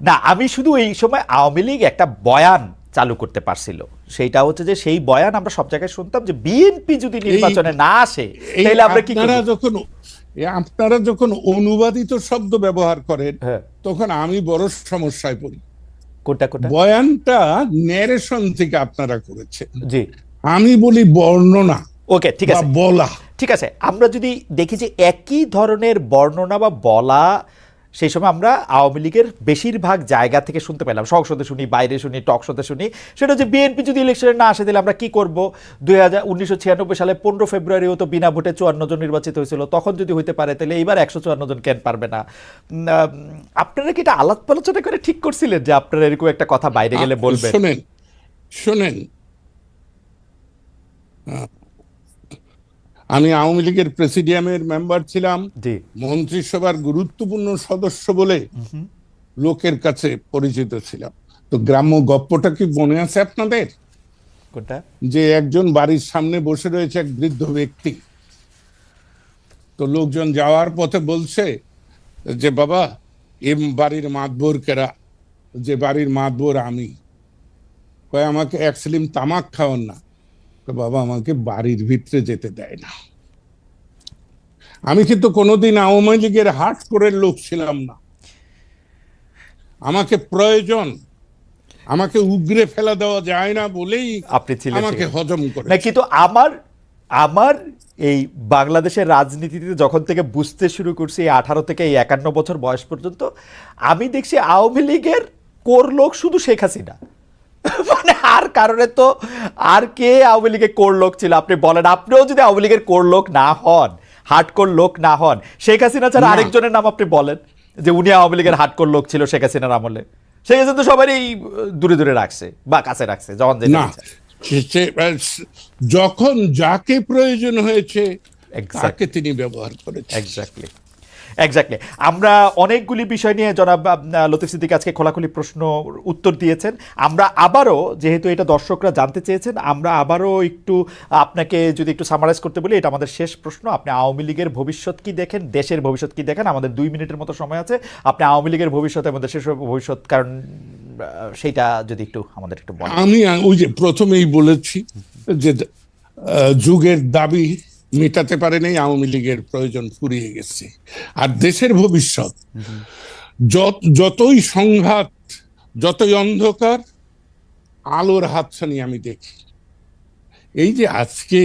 না, আমি শুধু এই সময় আওয়ামী লীগ একটা বয়ান চালু করতে পারছিল, সেইটা হচ্ছে যে সেই বয়ান আমরা সব জায়গায় শুনতাম যে বিএনপি যদি নির্বাচনে না আসে তাহলে আমরা কি করব। আপনারা যখন অনুবাদিত শব্দ ব্যবহার করেন তখন আমি বড় সমস্যায় পড়ি। কোনটা কোনটা? বয়ানটা ন্যারেশন থেকে আপনারা করেছেন, জি, আমি বলি বর্ণনা। ওকে, ঠিক আছে, বলা। ঠিক আছে, আমরা যদি দেখি যে একই ধরনের বর্ণনা বা বলা সেই সময় আমরা আওয়ামী লীগের বেশিরভাগ জায়গা থেকে শুনতে পেলাম, সংসদে শুনি, বাইরে শুনি, টক শোতে শুনি, সেটা হচ্ছে বিএনপি যদি ইলেকশনে না আসে তাহলে আমরা কি করব। 1996 সালে 15 ফেব্রুয়ারিও তো বিনা ভোটে 54 জন নির্বাচিত হয়েছিল, তখন যদি হইতে পারে তাহলে এইবার 154 জন কেন পারবে না। আপনারা কি এটা আলাপ আলোচনা করে ঠিক করছিলেন যে আপনারা এরকম একটা কথা বাইরে গেলে বলবেন? শোনেন শোনেন, আমি আওয়ামী লীগের প্রেসিডিয়ামের মেম্বার ছিলাম, মন্ত্রিসভার গুরুত্বপূর্ণ সদস্য বলে লোকের কাছে পরিচিত ছিলাম। তো গ্রাম্য গপ্পটা কি মনে আছে আপনাদের? কোনটা? যে একজন বাড়ির সামনে বসে রয়েছে এক বৃদ্ধ ব্যক্তি, তো লোকজন যাওয়ার পথে বলছে যে বাবা এম বাড়ির মাতবর কেরা? যে বাড়ির মাতবর আমি। কয় আমাকে এক সিলিম তামাক খাওয়ান না। বাবা আমাকে বাড়ির ভিতরে যেতে দেয় না। আমি কিন্তু কোনোদিন আওয়ামী লীগের হাট করে লোক ছিলাম না। আমাকে প্রয়োজন, আমাকে উগরে ফেলা দেওয়া যায় না বলেই আপনি ছিলেন, আমাকে হজম করে। না, কিন্তু আমার এই বাংলাদেশের রাজনীতিতে যখন থেকে বুঝতে শুরু করছি 18 থেকে 51 বছর বয়স পর্যন্ত, আমি দেখছি আওয়ামী লীগের কোর লোক শুধু শেখ হাসিনা। মানে আর কারণে তো আর কে আওয়ামী লীগের কোর লোক ছিল আপনি বলেন? আপনিও যদি আওয়ামী লীগের কোর লোক না হন, হার্ডকোর লোক না হন, শেখ হাসিনা ছাড়া আরেকজনের নাম আপনি বলেন যে উনি আওয়ামী লীগের হার্ডকোর লোক ছিল শেখ হাসিনার আমলে। শেখ হাসিনা তো সবারই দূরে দূরে রাখছে বা কাছে রাখছে, যখন যখন যাকে প্রয়োজন হয়েছে তাকে তিনি ব্যবহার করেছেন। Exactly exactly. আমরা অনেকগুলি বিষয় নিয়ে জনাব লতিফ সিদ্দিক আজকে খোলাখুলি প্রশ্ন উত্তর দিয়েছেন। আমরা আবারও, যেহেতু এটা দর্শকরা জানতে চেয়েছেন, আমরা আবারও একটু আপনাকে যদি একটু সামারাইজ করতে বলি, এটা আমাদের শেষ প্রশ্ন। আপনি আওয়ামী লীগের ভবিষ্যৎ কি দেখেন, দেশের ভবিষ্যৎ কি দেখেন? আমাদের 2 মিনিটের মতো সময় আছে। আপনি আওয়ামী লীগের ভবিষ্যৎ এবং দেশের ভবিষ্যৎ, কারণ সেইটা যদি একটু আমাদের একটু বলেন। আমি ওই যে প্রথমেই বলেছি যে যুগের দাবি মেটাতে পারেনি, আওয়ামী লীগের প্রয়োজন ফুরিয়ে গেছে। আর দেশের ভবিষ্যৎ, যতই সংঘাত, যতই অন্ধকার, আলোর হাতছানি আমি দেখি। এই যে আজকে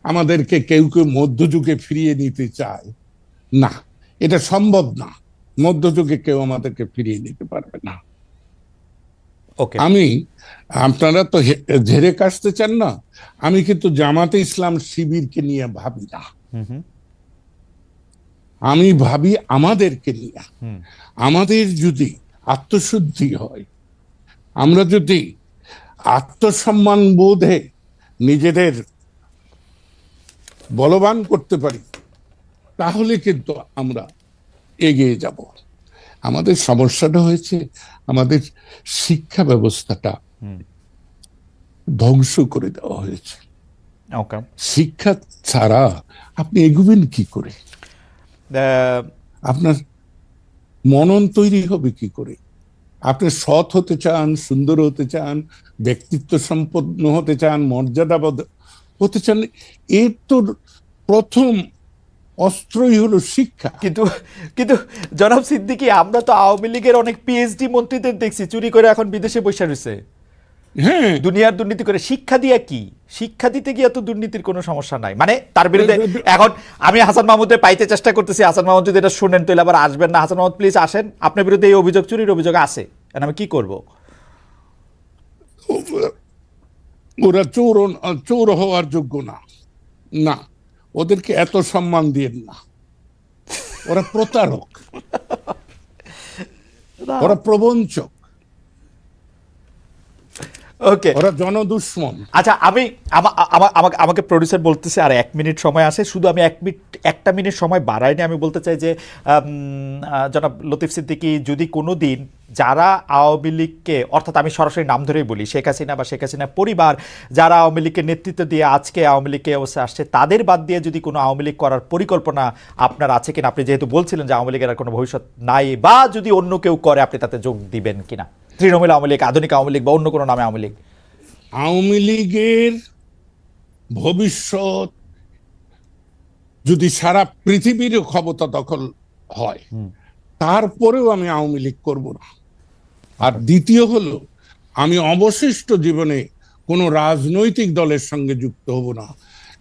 আমাদেরকে কেউ কেউ মধ্যযুগে ফিরিয়ে নিতে চায়, না, এটা সম্ভব না। মধ্যযুগে কেউ আমাদেরকে ফিরিয়ে নিতে পারবে না। ওকে। আমি, আপনারা তো ঝেড়ে কাশতে চান না, আমি কিন্তু জামাতে ইসলাম শিবিরকে নিয়ে ভাবি না। আমি ভাবি আমাদেরকে নিয়ে। আমাদের যদি আত্মশুদ্ধি হয়, আমরা যদি আত্মসম্মান বোধে নিজেদের বলবান করতে পারি, তাহলে কিন্তু আমরা এগিয়ে যাব। আমাদের সমস্যাটা হয়েছে আমাদের শিক্ষা ব্যবস্থাটা ধ্বংস করে দেওয়া হয়েছে। ওকে। শিক্ষা ছাড়া আপনি এগোবেন কি করে? আপনার মনন তৈরি হবে কি করে? আপনি সৎ হতে চান, সুন্দর হতে চান, ব্যক্তিত্ব সম্পন্ন হতে চান, মর্যাদাবোধ হতে চান, এর তো প্রথম অস্ত্রই হলো শিক্ষা। কিন্তু কিন্তু জনাব সিদ্দিকী, আমরা তো আওয়ামী লীগের অনেক পিএইচডি মন্ত্রীদের দেখছি চুরি করে এখন বিদেশে বসে রয়েছে, হ্যাঁ, দুনিয়ার দুর্নীতি করে। শিক্ষা দিয়ে কি? শিক্ষা দিতে গিয়ে তো দুর্নীতির কোনো সমস্যা নাই, মানে তার বিরুদ্ধে এখন আমি হাসান মাহমুদের পাইতে চেষ্টা করতেছি। হাসান মাহমুদ যদি এটা শুনেন তাহলে আবার আসবেন না। হাসান মাহমুদ প্লিজ আসেন, আপনার বিরুদ্ধে এই অভিযোগ, চুরির অভিযোগ আছে, আমি কি করব? ওরা চোর হওয়ার যোগ্য না, না, ওদেরকে এত সম্মান দিয়ে না। ওরা প্রতারক, ওরা প্রবঞ্চক, ওকে, ওরা জনদুশ্মন। আচ্ছা, আমি আমাকে প্রডিউসার বলতেছে আর 1 মিনিট সময় আছে, শুধু আমি 1 মিনিট সময় বাড়াইনি। আমি বলতে চাই যে জনাব লতিফ সিদ্দিকী, যদি কোনো দিন যারা আওয়ামী লীগকে, অর্থাৎ আমি সরাসরি নাম ধরেই বলি, শেখ হাসিনা বা শেখ হাসিনা পরিবার যারা আওয়ামী লীগকে নেতৃত্ব দিয়ে আজকে আওয়ামী লীগকে অবস্থা আসছে, তাদের বাদ দিয়ে যদি কোনো আওয়ামী লীগ করার পরিকল্পনা আপনার আছে কিনা? আপনি যেহেতু বলছিলেন যে আওয়ামী লীগের আর কোনো ভবিষ্যৎ নাই, বা যদি অন্য কেউ করে আপনি তাতে যোগ দিবেন কিনা? তৃণমূল আওয়ামী লীগ, আধুনিক আওয়ামী লীগ, বা অন্য কোনো নামে আওয়ামী লীগ? আওয়ামী লীগের ভবিষ্যৎ যদি সারা পৃথিবীর ক্ষমতা দখল হয়, তারপরেও আমি আওয়ামী লীগ করব না। আর দ্বিতীয় হলো, আমি অবশিষ্ট জীবনে কোনো রাজনৈতিক দলের সঙ্গে যুক্ত হব না।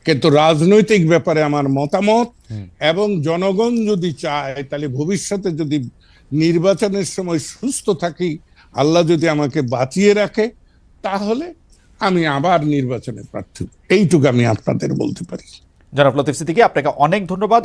কিন্তু রাজনৈতিক ব্যাপারে আমার মতামত, এবং জনগণ যদি চায়, তাহলে ভবিষ্যতে যদি নির্বাচনের সময় সুস্থ থাকি, আল্লাহ যদি আমাকে বাঁচিয়ে রাখে, তাহলে আমি আবার নির্বাচনে প্রার্থী হব। এইটুকু আমি আপনাদের বলতে পারি। জনাব লতিফ সিদ্দিকী, আপনাকে অনেক ধন্যবাদ।